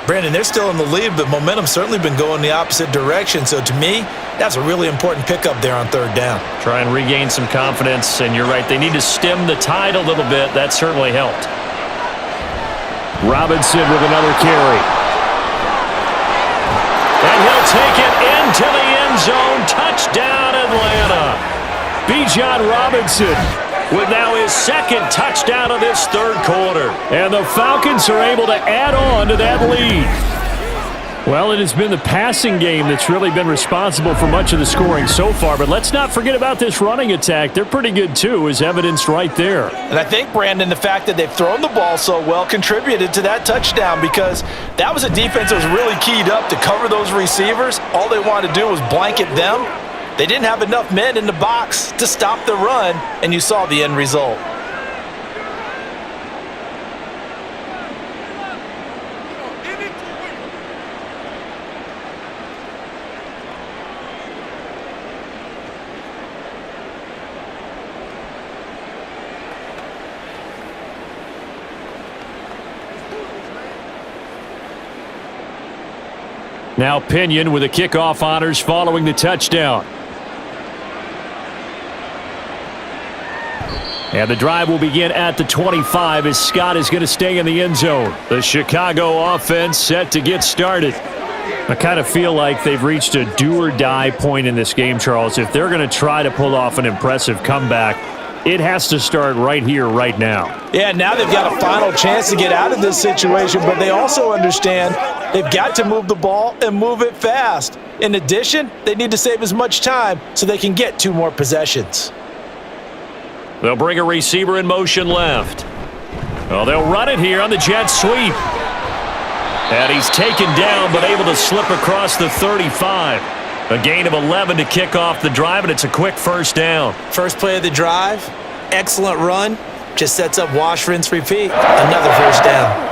Brandon, they're still in the lead, but momentum's certainly been going the opposite direction. So to me, that's a really important pickup there on 3rd down. Try and regain some confidence, and you're right, they need to stem the tide a little bit. That certainly helped. Robinson with another carry. And he'll take it into the end zone. Touchdown, Atlanta. Bijan Robinson with now his 2nd touchdown of this 3rd quarter. And the Falcons are able to add on to that lead. Well, it has been the passing game that's really been responsible for much of the scoring so far. But let's not forget about this running attack. They're pretty good, too, as evidenced right there. And I think, Brandon, the fact that they've thrown the ball so well contributed to that touchdown because that was a defense that was really keyed up to cover those receivers. All they wanted to do was blanket them. They didn't have enough men in the box to stop the run, and you saw the end result. Now Pinion with the kickoff honors following the touchdown. And the drive will begin at the 25 as Scott is going to stay in the end zone. The Chicago offense set to get started. I kind of feel like they've reached a do-or-die point in this game, Charles. If they're going to try to pull off an impressive comeback, it has to start right here, right now. Yeah, now they've got a final chance to get out of this situation, but they also understand they've got to move the ball and move it fast. In addition, they need to save as much time so they can get 2 more possessions. They'll bring a receiver in motion left. Well, they'll run it here on the jet sweep. And he's taken down but able to slip across the 35. A gain of 11 to kick off the drive, and it's a quick 1st down. First play of the drive, excellent run. Just sets up wash, rinse, repeat. Another 1st down.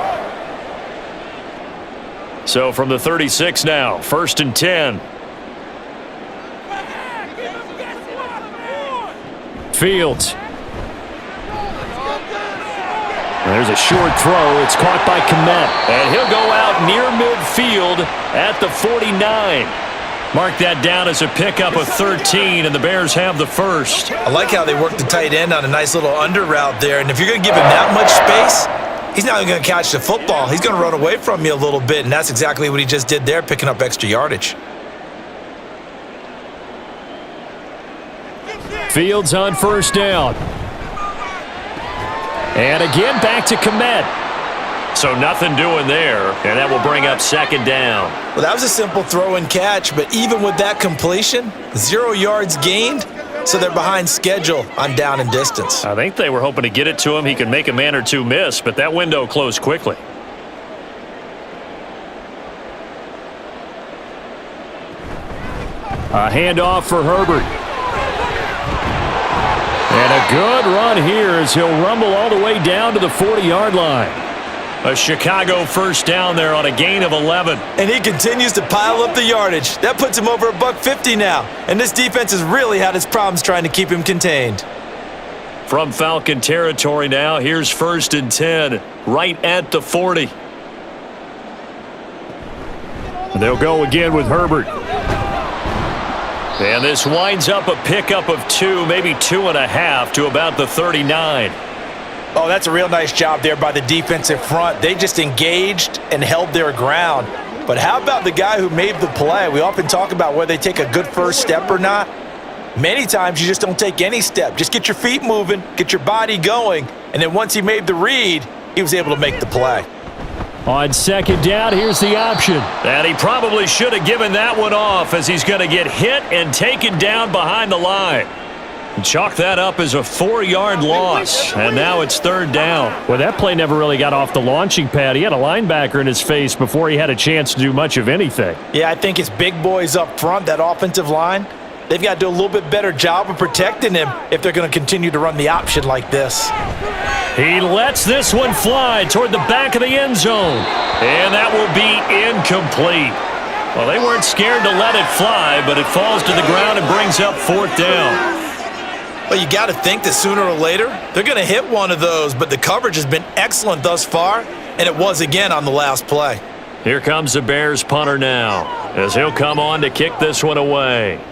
So from the 36 now, 1st and 10. Fields. There's a short throw. It's caught by Kmet. And he'll go out near midfield at the 49. Mark that down as a pickup of 13, and the Bears have the first. I like how they work the tight end on a nice little under route there. And if you're going to give him that much space, he's not even going to catch the football. He's going to run away from you a little bit, and that's exactly what he just did there, picking up extra yardage. Fields on 1st down. And again, back to Kmet. So nothing doing there, and that will bring up second down. Well, that was a simple throw and catch, but even with that completion, 0 yards gained, so they're behind schedule on down and distance. I think they were hoping to get it to him. He could make a man or two miss, but that window closed quickly. A handoff for Herbert. And a good run here as he'll rumble all the way down to the 40-yard line. A Chicago first down there on a gain of 11. And he continues to pile up the yardage. That puts him over $150 now. And this defense has really had its problems trying to keep him contained. From Falcon territory now, here's 1st and 10, right at the 40. And they'll go again with Herbert. And this winds up a pickup of 2, maybe 2.5 to about the 39. Oh, that's a real nice job there by the defensive front. They just engaged and held their ground. But how about the guy who made the play? We often talk about whether they take a good first step or not. Many times you just don't take any step. Just get your feet moving, get your body going, and then once he made the read, he was able to make the play. On second down, here's the option. And he probably should have given that one off as he's going to get hit and taken down behind the line. Chalk that up as a 4-yard loss, and now it's 3rd down. Well, that play never really got off the launching pad. He had a linebacker in his face before he had a chance to do much of anything. Yeah, I think it's big boys up front, that offensive line. They've got to do a little bit better job of protecting him if they're going to continue to run the option like this. He lets this one fly toward the back of the end zone, and that will be incomplete. Well, they weren't scared to let it fly, but it falls to the ground and brings up 4th down. Well, you got to think that sooner or later, they're going to hit one of those, but the coverage has been excellent thus far, and it was again on the last play. Here comes the Bears punter now, as he'll come on to kick this one away.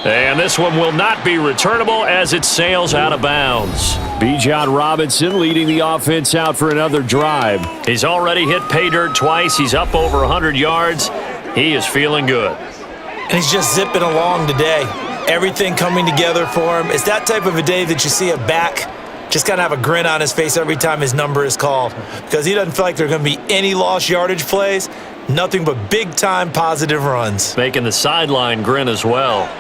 And this one will not be returnable as it sails out of bounds. Bijan Robinson leading the offense out for another drive. He's already hit pay dirt twice. He's up over 100 yards. He is feeling good. And he's just zipping along today. Everything coming together for him. It's that type of a day that you see a back just kind of have a grin on his face every time his number is called, because he doesn't feel like there are going to be any lost yardage plays. Nothing but big-time positive runs. Making the sideline grin as well.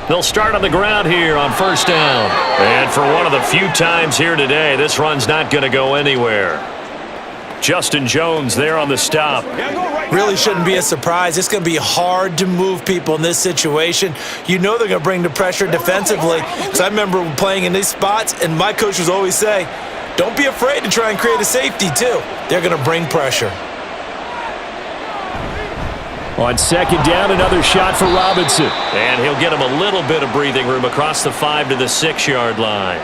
They'll start on the ground here on 1st down. And for one of the few times here today, this run's not going to go anywhere. Justin Jones there on the stop. Really shouldn't be a surprise. It's going to be hard to move people in this situation. You know they're going to bring the pressure defensively. Because I remember playing in these spots, and my coaches always say, don't be afraid to try and create a safety, too. They're going to bring pressure. On 2nd down, another shot for Robinson. And he'll get him a little bit of breathing room across the 5 to the 6-yard line.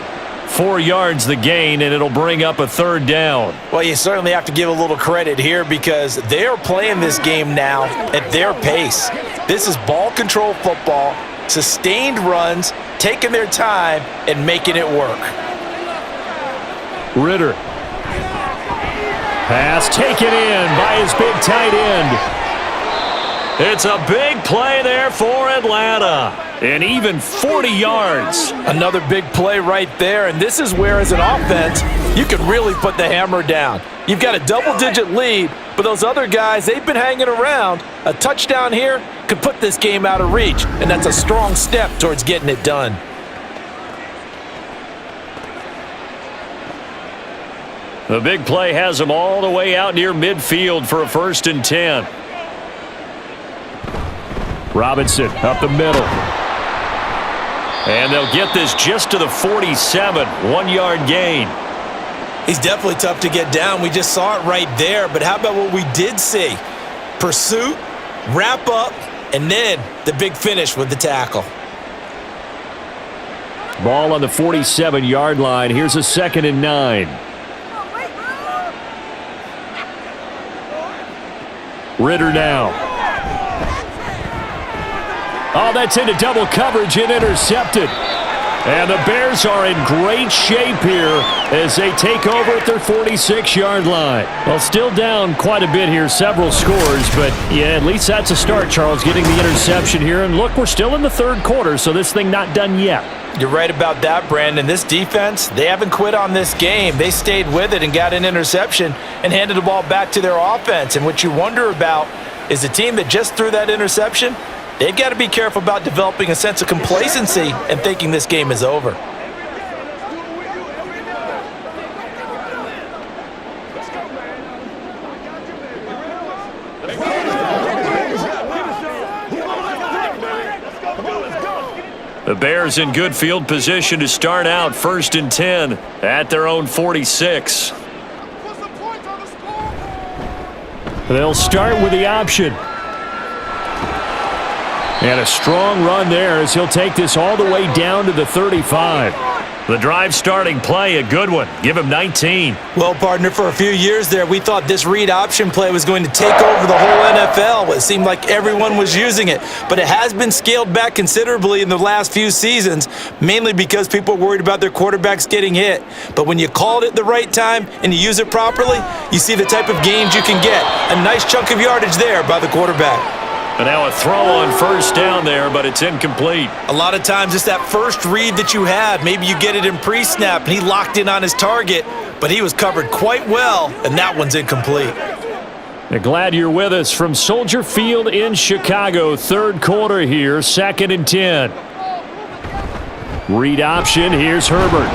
4 yards the gain, and it'll bring up a 3rd down. Well, you certainly have to give a little credit here because they are playing this game now at their pace. This is ball control football, sustained runs, taking their time, and making it work. Ritter. Pass taken in by his big tight end. It's a big play there for Atlanta. And even 40 yards. Another big play right there. And this is where, as an offense, you can really put the hammer down. You've got a double-digit lead, but those other guys, they've been hanging around. A touchdown here could put this game out of reach, and that's a strong step towards getting it done. The big play has them all the way out near midfield for a 1st and 10. Robinson up the middle. And they'll get this just to the 47, 1-yard gain. He's definitely tough to get down. We just saw it right there. But how about what we did see? Pursuit, wrap up, and then the big finish with the tackle. Ball on the 47-yard line. Here's a 2nd and 9. Ritter now. Oh, that's into double coverage and intercepted. And the Bears are in great shape here as they take over at their 46-yard line. Well, still down quite a bit here, several scores, but yeah, at least that's a start, Charles, getting the interception here. And look, we're still in the third quarter, so this thing not done yet. You're right about that, Brandon. This defense, they haven't quit on this game. They stayed with it and got an interception and handed the ball back to their offense. And what you wonder about is the team that just threw that interception, they've got to be careful about developing a sense of complacency and thinking this game is over. The Bears in good field position to start out 1st and 10 at their own 46. They'll start with the option. And a strong run there as he'll take this all the way down to the 35. The drive starting play, a good one. Give him 19. Well, partner, for a few years there, we thought this read option play was going to take over the whole NFL. It seemed like everyone was using it, but it has been scaled back considerably in the last few seasons, mainly because people are worried about their quarterbacks getting hit. But when you call it at the right time and you use it properly, you see the type of gains you can get. A nice chunk of yardage there by the quarterback. And now a throw on 1st down there, but it's incomplete. A lot of times it's that first read that you had. Maybe you get it in pre-snap, and he locked in on his target, but he was covered quite well, and that one's incomplete. Glad you're with us from Soldier Field in Chicago. Third quarter here, 2nd and 10. Read option, here's Herbert.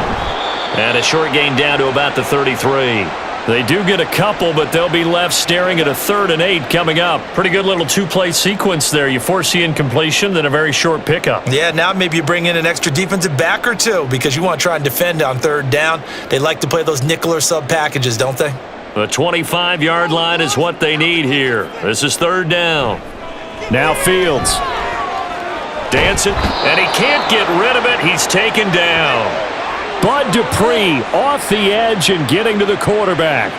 And a short gain down to about the 33. They do get a couple, but they'll be left staring at a 3rd and 8 coming up. Pretty good little two-play sequence there. You force the incompletion, then a very short pickup. Yeah, now maybe you bring in an extra defensive back or two because you want to try and defend on 3rd down. They like to play those nickel or sub packages, don't they? The 25-yard line is what they need here. This is 3rd down. Now Fields. Dancing, and he can't get rid of it. He's taken down. Bud Dupree off the edge and getting to the quarterback.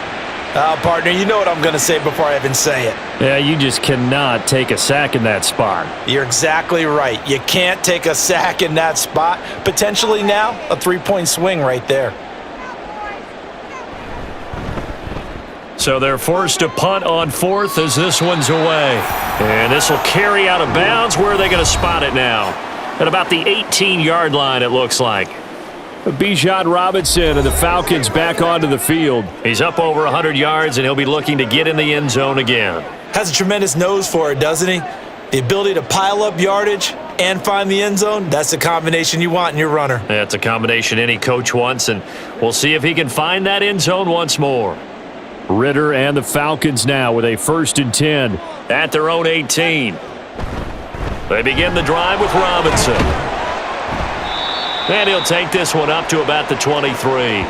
Partner, you know what I'm going to say before I even say it. Yeah, you just cannot take a sack in that spot. You're exactly right. You can't take a sack in that spot. Potentially now, a 3-point swing right there. So they're forced to punt on 4th as this one's away. And this will carry out of bounds. Where are they going to spot it now? At about the 18-yard line, it looks like. Bijan Robinson and the Falcons back onto the field. He's up over 100 yards, and he'll be looking to get in the end zone again. Has a tremendous nose for it, doesn't he? The ability to pile up yardage and find the end zone, that's the combination you want in your runner. That's a combination any coach wants, and we'll see if he can find that end zone once more. Ritter and the Falcons now with a 1st and 10 at their own 18. They begin the drive with Robinson. And he'll take this one up to about the 23.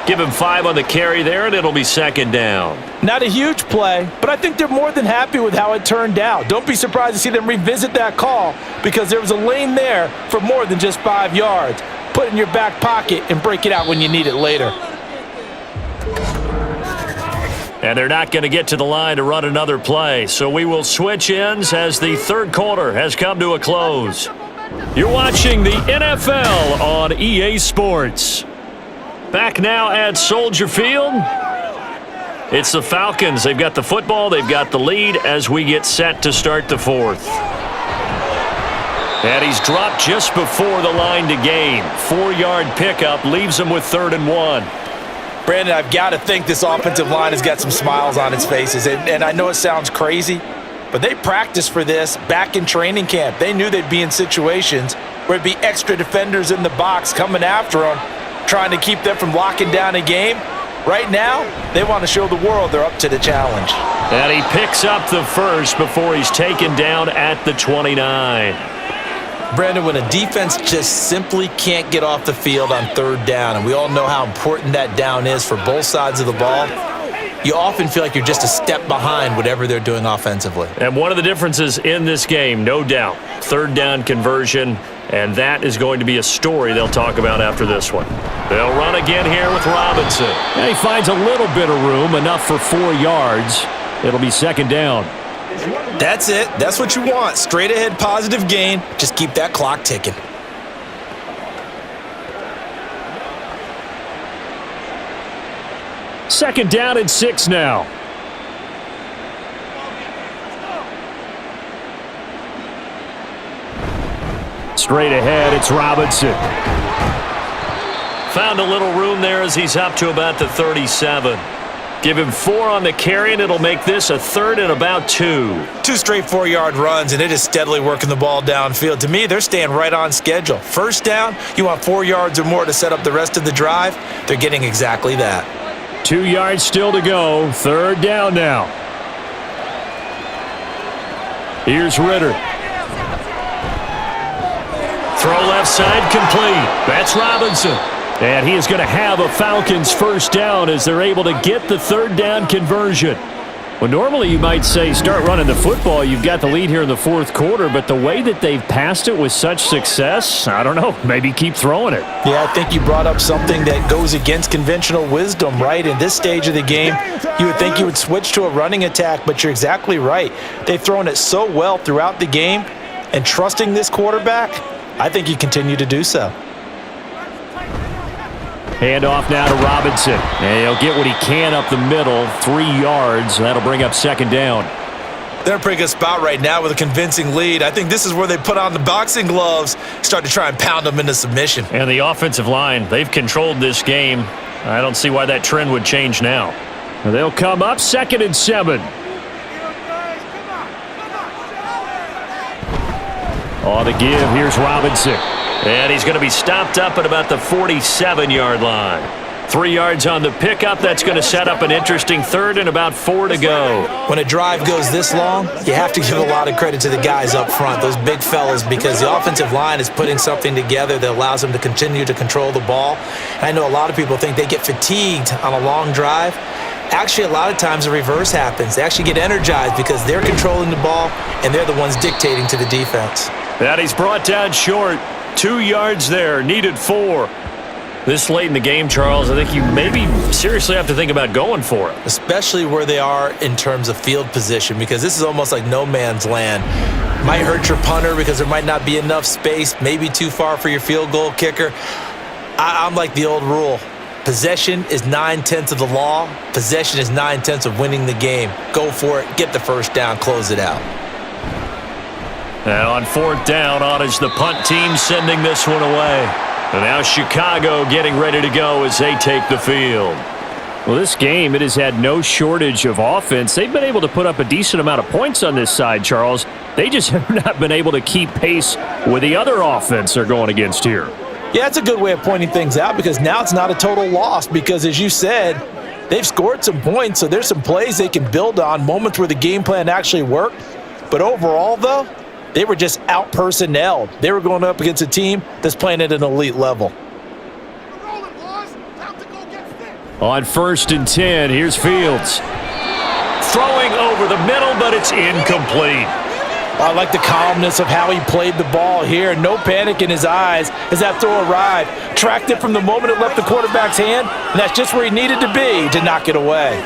Give him 5 on the carry there, and it'll be 2nd down. Not a huge play, but I think they're more than happy with how it turned out. Don't be surprised to see them revisit that call because there was a lane there for more than just 5 yards. Put it in your back pocket and break it out when you need it later. And they're not going to get to the line to run another play, so we will switch ends as the third quarter has come to a close. You're watching the NFL on EA Sports. Back now at Soldier Field. It's the Falcons. They've got the football. They've got the lead as we get set to start the 4th. And he's dropped just before the line to gain. 4-yard pickup leaves him with 3rd and 1. Brandon, I've got to think this offensive line has got some smiles on its faces. And I know it sounds crazy, but they practiced for this back in training camp. They knew they'd be in situations where it'd be extra defenders in the box coming after them, trying to keep them from locking down a game. Right now, they want to show the world they're up to the challenge. And he picks up the first before he's taken down at the 29. Brandon, when a defense just simply can't get off the field on 3rd down, and we all know how important that down is for both sides of the ball, you often feel like you're just a step behind whatever they're doing offensively. And one of the differences in this game, no doubt, 3rd down conversion, and that is going to be a story they'll talk about after this one. They'll run again here with Robinson. And he finds a little bit of room, enough for 4 yards. It'll be 2nd down. That's it. That's what you want. Straight ahead positive gain. Just keep that clock ticking. Second down and 6 now. Straight ahead, it's Robinson. Found a little room there as he's up to about the 37. Give him 4 on the carry, and it'll make this a 3rd and about 2. 2 straight 4-yard runs, and it is steadily working the ball downfield. To me, they're staying right on schedule. First down, you want 4 yards or more to set up the rest of the drive. They're getting exactly that. 2 yards still to go. 3rd down now. Here's Ritter. Throw left side complete. That's Robinson. And he is going to have a Falcons first down as they're able to get the 3rd down conversion. Well, normally you might say start running the football. You've got the lead here in the 4th quarter, but the way that they've passed it with such success, I don't know, maybe keep throwing it. Yeah, I think you brought up something that goes against conventional wisdom, right? In this stage of the game, you would think you would switch to a running attack, but you're exactly right. They've thrown it so well throughout the game, and trusting this quarterback, I think you continue to do so. Handoff now to Robinson. And he'll get what he can up the middle, 3 yards. That'll bring up 2nd down. They're in a pretty good spot right now with a convincing lead. I think this is where they put on the boxing gloves, start to try and pound them into submission. And the offensive line, they've controlled this game. I don't see why that trend would change now. They'll come up 2nd and 7. On the give, here's Robinson. And he's going to be stopped up at about the 47-yard line. 3 yards on the pickup. That's going to set up an interesting 3rd and about 4 to go. When a drive goes this long, you have to give a lot of credit to the guys up front, those big fellas, because the offensive line is putting something together that allows them to continue to control the ball. I know a lot of people think they get fatigued on a long drive. Actually, a lot of times the reverse happens. They actually get energized because they're controlling the ball, and they're the ones dictating to the defense. That he's brought down short. 2 yards there, needed 4. This late in the game, Charles, I think you maybe seriously have to think about going for it. Especially where they are in terms of field position, because this is almost like no man's land. Might hurt your punter because there might not be enough space, maybe too far for your field goal kicker. I'm like the old rule. Possession is 9/10 of the law. Possession is 9/10 of winning the game. Go for it, get the first down, close it out. And on 4th down, on is the punt team sending this one away. And now Chicago getting ready to go as they take the field. Well, this game, it has had no shortage of offense. They've been able to put up a decent amount of points on this side, Charles. They just have not been able to keep pace with the other offense they're going against here. Yeah, that's a good way of pointing things out, because now it's not a total loss, because as you said, they've scored some points, so there's some plays they can build on, moments where the game plan actually worked. But overall, though, they were just out-personnelled. They were going up against a team that's playing at an elite level. On 1st and 10, here's Fields. Throwing over the middle, but it's incomplete. I like the calmness of how he played the ball here. No panic in his eyes as that throw arrived. Tracked it from the moment it left the quarterback's hand, and that's just where he needed to be to knock it away.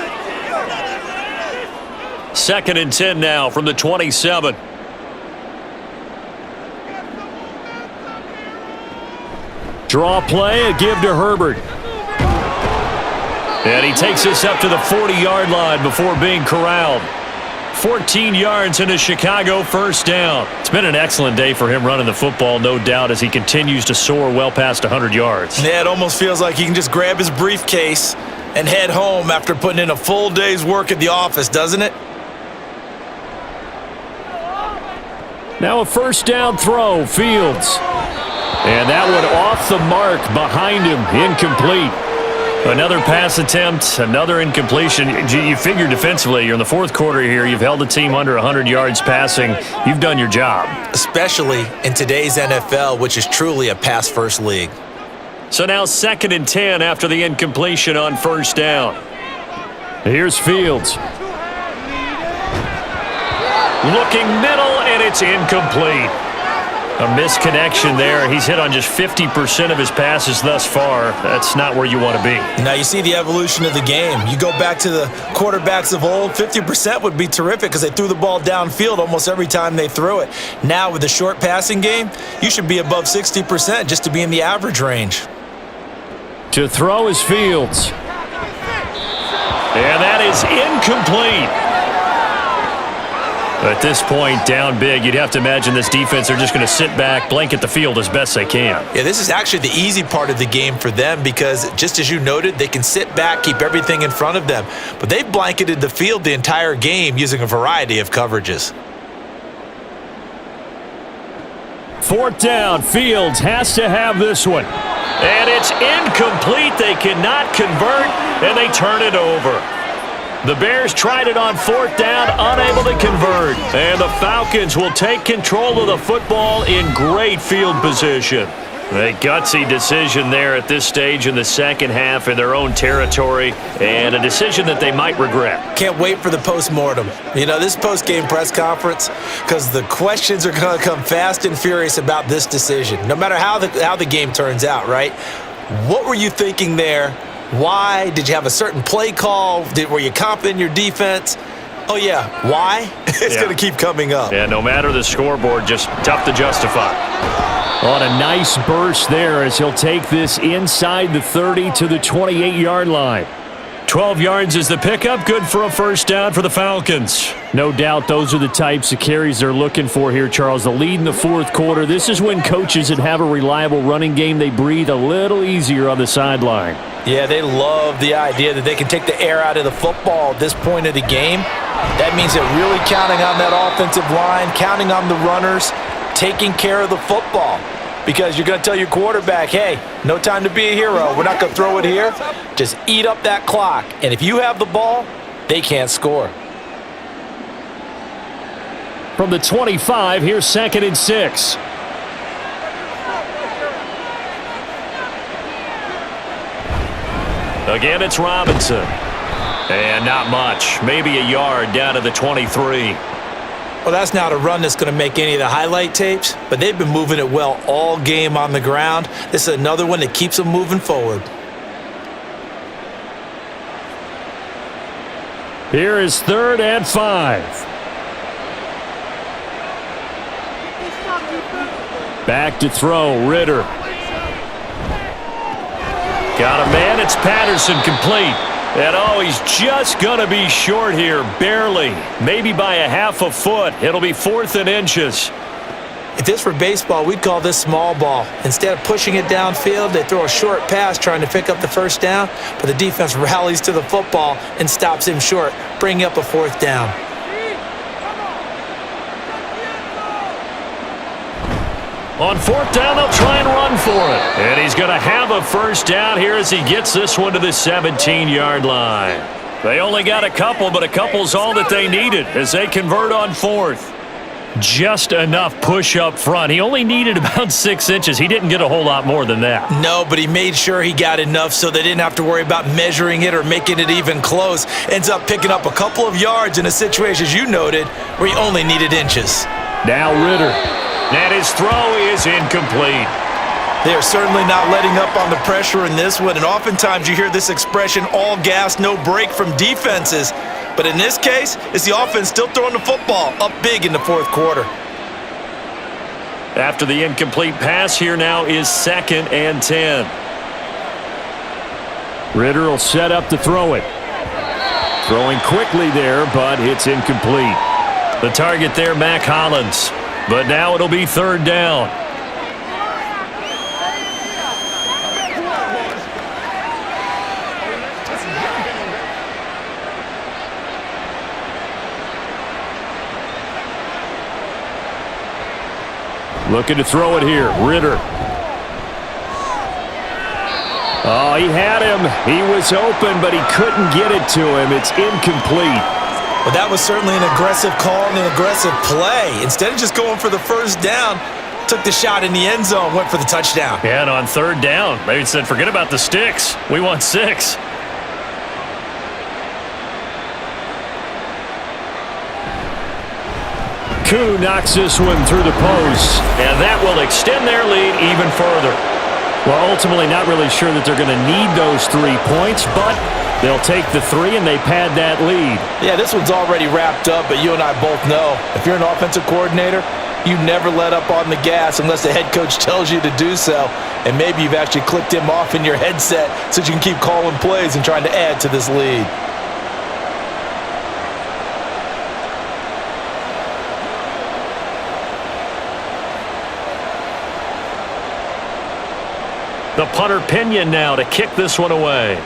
2nd and 10 now from the 27. Draw play, a give to Herbert. And he takes this up to the 40-yard line before being corralled. 14 yards and a Chicago first down. It's been an excellent day for him running the football, no doubt, as he continues to soar well past 100 yards. Yeah, it almost feels like he can just grab his briefcase and head home after putting in a full day's work at the office, doesn't it? Now a first down throw, Fields. And that one off the mark behind him, incomplete. Another pass attempt, another incompletion. You figure defensively, you're in the 4th quarter here. You've held the team under 100 yards passing. You've done your job. Especially in today's NFL, which is truly a pass-first league. So now 2nd and 10 after the incompletion on first down. Here's Fields. Looking middle, and it's incomplete. A misconnection there. He's hit on just 50% of his passes thus far. That's not where you want to be. Now you see the evolution of the game. You go back to the quarterbacks of old, 50% would be terrific because they threw the ball downfield almost every time they threw it. Now with the short passing game, you should be above 60% just to be in the average range. To throw is Fields. And that is incomplete. At this point, down big, you'd have to imagine this defense are just going to sit back, blanket the field as best they can. Yeah, this is actually the easy part of the game for them because, just as you noted, they can sit back, keep everything in front of them. But they've blanketed the field the entire game using a variety of coverages. Fourth down, Fields has to have this one. And it's incomplete. They cannot convert, and they turn it over. The Bears tried it on fourth down, unable to convert. And the Falcons will take control of the football in great field position. A gutsy decision there at this stage in the second half in their own territory, and a decision that they might regret. Can't wait for the postmortem. You know, this post-game press conference, because the questions are going to come fast and furious about this decision, no matter how the game turns out, right? What were you thinking there? Why? Did you have a certain play call? Were you confident in your defense? Oh, yeah. Why? It's going to keep coming up. Yeah, no matter the scoreboard, just tough to justify. On a nice burst there as he'll take this inside the 30 to the 28-yard line. 12 yards is the pickup. Good for a first down for the Falcons. No doubt those are the types of carries they're looking for here, Charles. The lead in the fourth quarter. This is when coaches that have a reliable running game, they breathe a little easier on the sideline. Yeah, they love the idea that they can take the air out of the football at this point of the game. That means they're really counting on that offensive line, counting on the runners, taking care of the football. Because you're going to tell your quarterback, hey, no time to be a hero. We're not going to throw it here. Just eat up that clock. And if you have the ball, they can't score. From the 25, here's 2nd and 6. Again, it's Robinson. And not much. Maybe a yard down to the 23. Well, that's not a run that's going to make any of the highlight tapes, but they've been moving it well all game on the ground. This is another one that keeps them moving forward. Here is 3rd and 5. Back to throw, Ritter. Got a man, it's Patterson, complete. And oh, he's just going to be short here, barely. Maybe by a half a foot. It'll be 4th and inches. If this were baseball, we'd call this small ball. Instead of pushing it downfield, they throw a short pass trying to pick up the first down, but the defense rallies to the football and stops him short, bringing up a 4th down. On 4th down, they'll try and run for it. And he's going to have a first down here as he gets this one to the 17-yard line. They only got a couple, but a couple's all that they needed as they convert on 4th. Just enough push up front. He only needed about 6 inches. He didn't get a whole lot more than that. No, but he made sure he got enough so they didn't have to worry about measuring it or making it even close. Ends up picking up a couple of yards in a situation, as you noted, where he only needed inches. Now Ritter. And his throw is incomplete. They are certainly not letting up on the pressure in this one, and oftentimes you hear this expression, all gas, no break from defenses. But in this case, it's the offense still throwing the football up big in the fourth quarter. After the incomplete pass, here now is 2nd and 10. Ritter will set up to throw it. Throwing quickly there, but it's incomplete. The target there, Mac Hollins. But now it'll be 3rd down. Looking to throw it here, Ritter. Oh, he had him. He was open, but he couldn't get it to him. It's incomplete. Well, that was certainly an aggressive call and an aggressive play. Instead of just going for the first down, took the shot in the end zone, went for the touchdown. Yeah, and on 3rd down, maybe said, forget about the sticks. We want 6. Koo knocks this one through the post, and that will extend their lead even further. Well, ultimately not really sure that they're going to need those 3 points, but they'll take the 3 and they pad that lead. Yeah, this one's already wrapped up, but you and I both know if you're an offensive coordinator, you never let up on the gas unless the head coach tells you to do so. And maybe you've actually clicked him off in your headset so you can keep calling plays and trying to add to this lead. The punter Pinion now to kick this one away.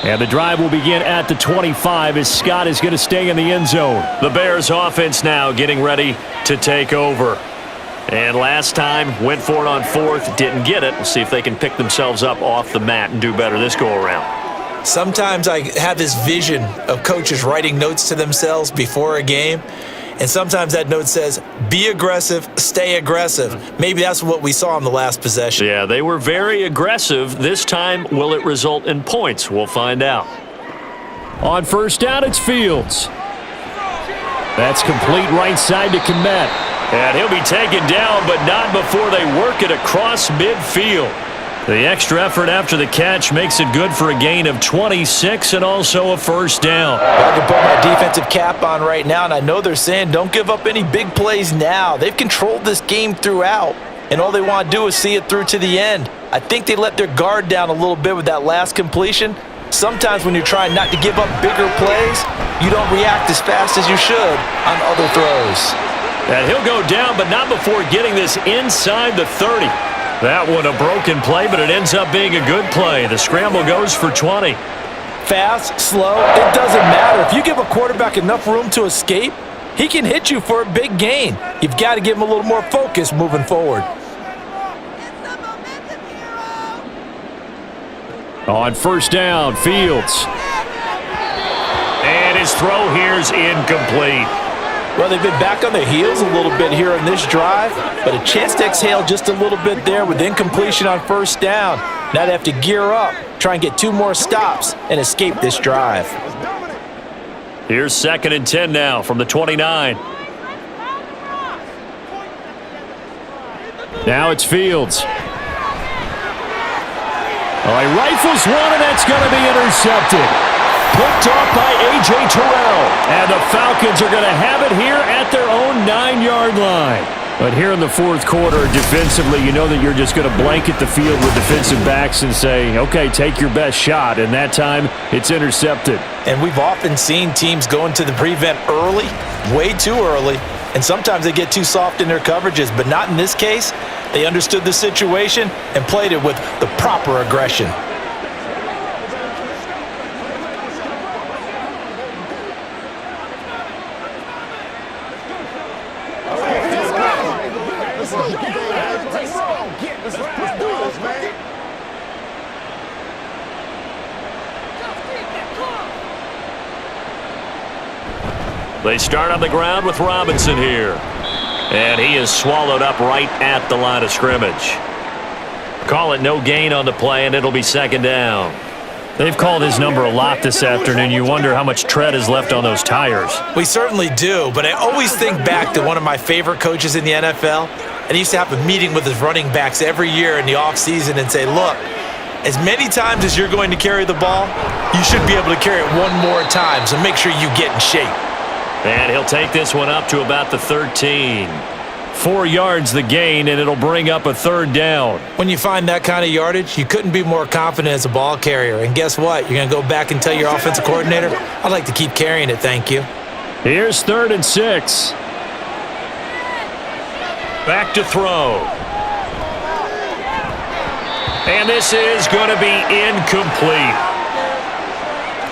And the drive will begin at the 25 as Scott is going to stay in the end zone. The Bears offense now getting ready to take over. And last time, went for it on fourth, didn't get it. We'll see if they can pick themselves up off the mat and do better this go-around. Sometimes I have this vision of coaches writing notes to themselves before a game. And sometimes that note says, be aggressive, stay aggressive. Maybe that's what we saw in the last possession. Yeah, they were very aggressive. This time, will it result in points? We'll find out. On first down, it's Fields. That's complete right side to Kmet. And he'll be taken down, but not before they work it across midfield. The extra effort after the catch makes it good for a gain of 26 and also a first down. I can put my defensive cap on right now, and I know they're saying don't give up any big plays now. They've controlled this game throughout, and all they want to do is see it through to the end. I think they let their guard down a little bit with that last completion. Sometimes when you're trying not to give up bigger plays, you don't react as fast as you should on other throws. And he'll go down, but not before getting this inside the 30. That one a broken play, but it ends up being a good play. The scramble goes for 20. Fast, slow, it doesn't matter. If you give a quarterback enough room to escape, he can hit you for a big gain. You've got to give him a little more focus moving forward. On first down, Fields. And his throw here's incomplete. Well, they've been back on their heels a little bit here in this drive, but a chance to exhale just a little bit there with incompletion on first down. Now they have to gear up, try and get 2 more stops, and escape this drive. Here's 2nd and 10 now from the 29. Now it's Fields. Oh, he rifles one, and that's going to be intercepted. Picked off by A.J. Terrell. And the Falcons are going to have it here at their own 9-yard line. But here in the fourth quarter, defensively, you know that you're just going to blanket the field with defensive backs and say, okay, take your best shot. And that time, it's intercepted. And we've often seen teams go into the prevent early, way too early. And sometimes they get too soft in their coverages, but not in this case. They understood the situation and played it with the proper aggression. They start on the ground with Robinson here. And he is swallowed up right at the line of scrimmage. Call it no gain on the play, and it'll be 2nd down. They've called his number a lot this afternoon. You wonder how much tread is left on those tires. We certainly do, but I always think back to one of my favorite coaches in the NFL, and he used to have a meeting with his running backs every year in the offseason and say, look, as many times as you're going to carry the ball, you should be able to carry it one more time, so make sure you get in shape. And he'll take this one up to about the 13. 4 yards the gain, and it'll bring up a 3rd down. When you find that kind of yardage, you couldn't be more confident as a ball carrier. And guess what? You're going to go back and tell your offensive coordinator, I'd like to keep carrying it, thank you. Here's 3rd and 6. Back to throw. And this is going to be incomplete.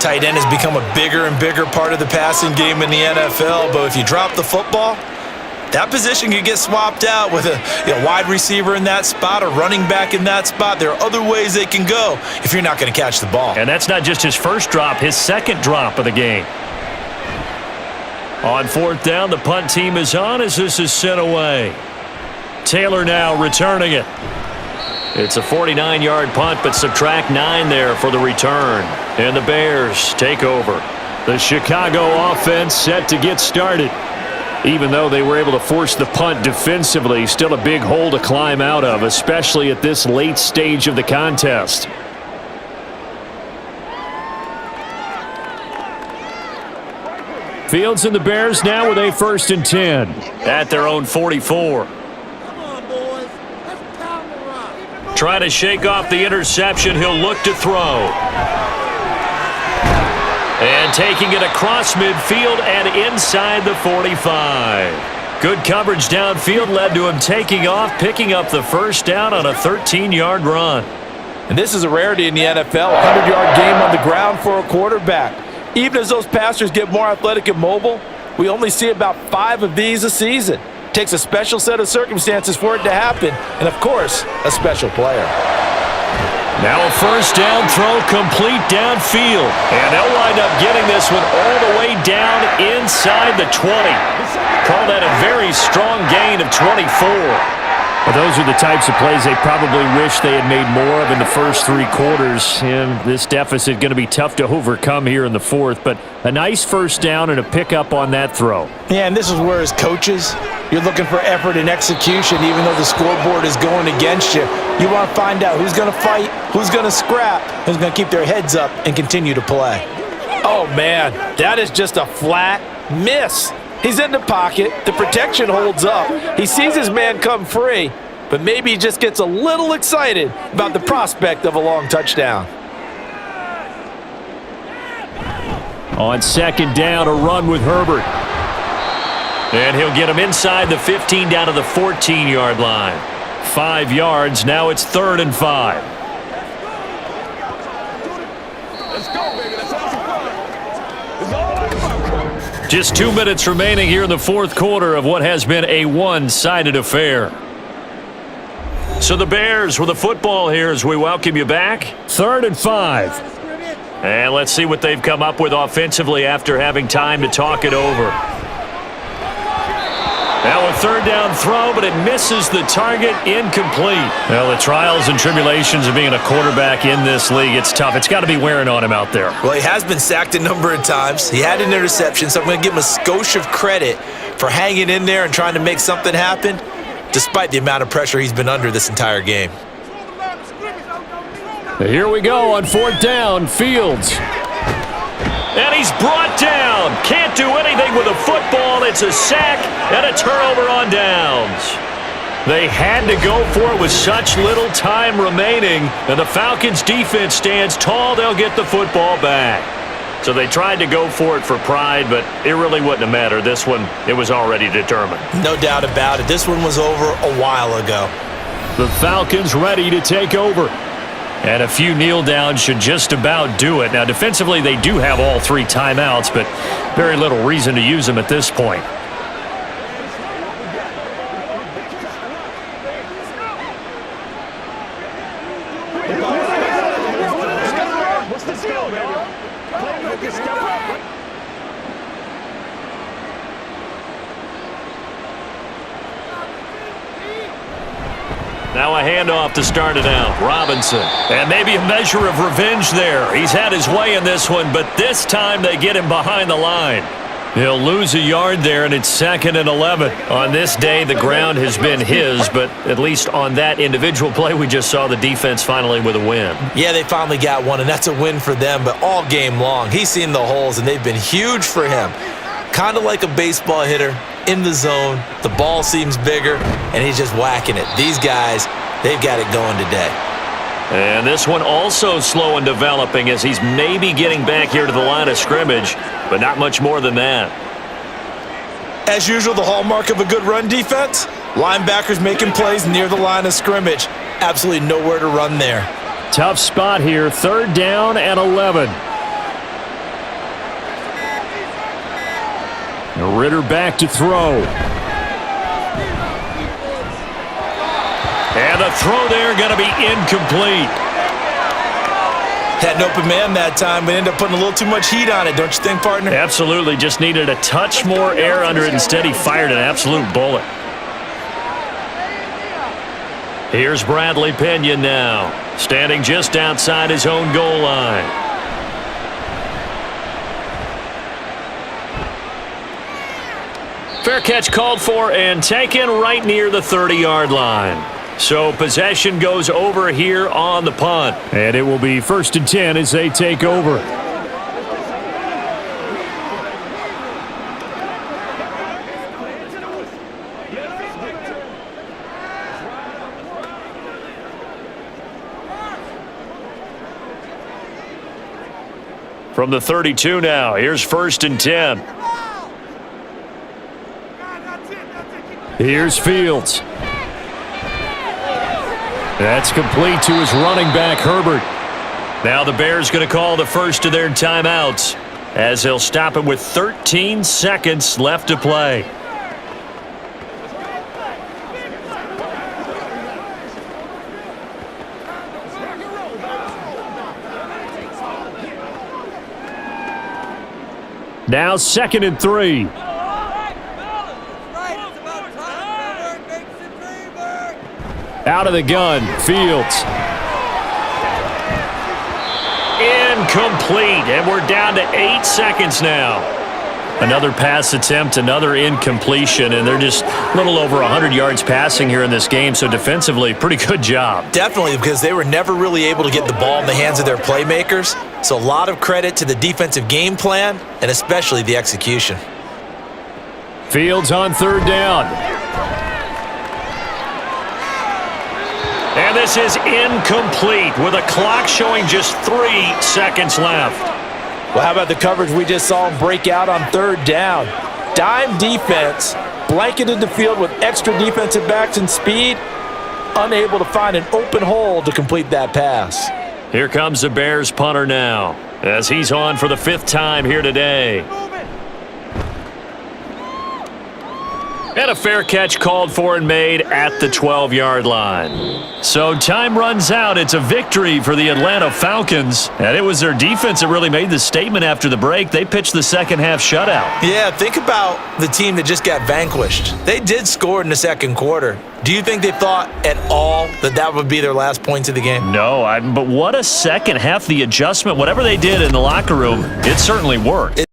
Tight end has become a bigger and bigger part of the passing game in the NFL, but if you drop the football, that position could get swapped out with a wide receiver in that spot, a running back in that spot. There are other ways they can go if you're not going to catch the ball. And that's not just his first drop, his 2nd drop of the game. On 4th down, the punt team is on as this is sent away. Taylor now returning it. It's a 49-yard punt, but subtract 9 there for the return. And the Bears take over. The Chicago offense set to get started. Even though they were able to force the punt defensively, still a big hole to climb out of, especially at this late stage of the contest. Fields and the Bears now with a 1st and 10 at their own 44. Trying to shake off the interception. He'll look to throw. And taking it across midfield and inside the 45. Good coverage downfield led to him taking off, picking up the first down on a 13-yard run. And this is a rarity in the NFL, a 100-yard game on the ground for a quarterback. Even as those passers get more athletic and mobile, we only see about 5 of these a season. It takes a special set of circumstances for it to happen, and of course, a special player. Now a first down throw complete downfield. And they'll wind up getting this one all the way down inside the 20. Call that a very strong gain of 24. Well, those are the types of plays they probably wish they had made more of in the first 3 quarters. And this deficit going to be tough to overcome here in the fourth. But a nice first down and a pickup on that throw. Yeah, and this is where as coaches, you're looking for effort and execution even though the scoreboard is going against you. You want to find out who's going to fight, who's going to scrap, who's going to keep their heads up and continue to play. Oh, man, that is just a flat miss. He's in the pocket. The protection holds up. He sees his man come free, but maybe he just gets a little excited about the prospect of a long touchdown. On second down, a run with Herbert. And he'll get him inside the 15 down to the 14-yard line. 5 yards. Now it's 3rd and 5. Let's go, baby. Let's have some fun. It's all about. Just 2 minutes remaining here in the fourth quarter of what has been a one-sided affair. So the Bears with the football here as we welcome you back. 3rd and 5. And let's see what they've come up with offensively after having time to talk it over. Now a 3rd down throw, but it misses the target, incomplete. Well, the trials and tribulations of being a quarterback in this league, it's tough. It's got to be wearing on him out there. Well, he has been sacked a number of times. He had an interception, so I'm going to give him a skosh of credit for hanging in there and trying to make something happen, despite the amount of pressure he's been under this entire game. Here we go on 4th down, Fields. And he's brought down. Can't do anything with a football. It's a sack and a turnover on downs. They had to go for it with such little time remaining. And the Falcons defense stands tall. They'll get the football back. So they tried to go for it for pride, but it really wouldn't have mattered. This one, it was already determined. No doubt about it. This one was over a while ago. The Falcons ready to take over. And a few kneel downs should just about do it. Now, defensively, they do have all 3 timeouts, but very little reason to use them at this point. What's the skill, baby? Step up. Now a handoff to start it out. Robinson. And maybe a measure of revenge there. He's had his way in this one, but this time they get him behind the line. He'll lose a yard there, and it's 2nd and 11. On this day, the ground has been his, but at least on that individual play, we just saw the defense finally with a win. Yeah, they finally got one, and that's a win for them, but all game long, he's seen the holes, and they've been huge for him. Kind of like a baseball hitter in the zone. The ball seems bigger, and he's just whacking it. These guys, they've got it going today. And this one also slow in developing as he's maybe getting back here to the line of scrimmage, but not much more than that. As usual, the hallmark of a good run defense, linebackers making plays near the line of scrimmage. Absolutely nowhere to run there. Tough spot here, 3rd down and 11. Ritter back to throw. And the throw there going to be incomplete. Had an open man that time, but ended up putting a little too much heat on it, don't you think, partner? Absolutely. Just needed a touch more air under it. Instead, he fired an absolute bullet. Here's Bradley Pena now, standing just outside his own goal line. Fair catch called for and taken right near the 30-yard line. So possession goes over here on the punt. And it will be 1st and 10 as they take over. From the 32 now, here's 1st and 10. Here's Fields. That's complete to his running back, Herbert. Now the Bears going to call the first of their timeouts as they'll stop it with 13 seconds left to play. Now 2nd and 3. Out of the gun, Fields. Incomplete, and we're down to 8 seconds now. Another pass attempt, another incompletion, and they're just a little over 100 yards passing here in this game, so defensively, pretty good job. Definitely, because they were never really able to get the ball in the hands of their playmakers. So a lot of credit to the defensive game plan and especially the execution. Fields on 3rd down. And this is incomplete with a clock showing just 3 seconds left. Well, how about the coverage we just saw him break out on 3rd down? Dime defense, blanketed the field with extra defensive backs and speed, unable to find an open hole to complete that pass. Here comes the Bears punter now as he's on for the 5th time here today. And a fair catch called for and made at the 12-yard line. So time runs out. It's a victory for the Atlanta Falcons. And it was their defense that really made the statement after the break. They pitched the second-half shutout. Yeah, think about the team that just got vanquished. They did score in the 2nd quarter. Do you think they thought at all that that would be their last points of the game? No, but what a second half. The adjustment, whatever they did in the locker room, it certainly worked.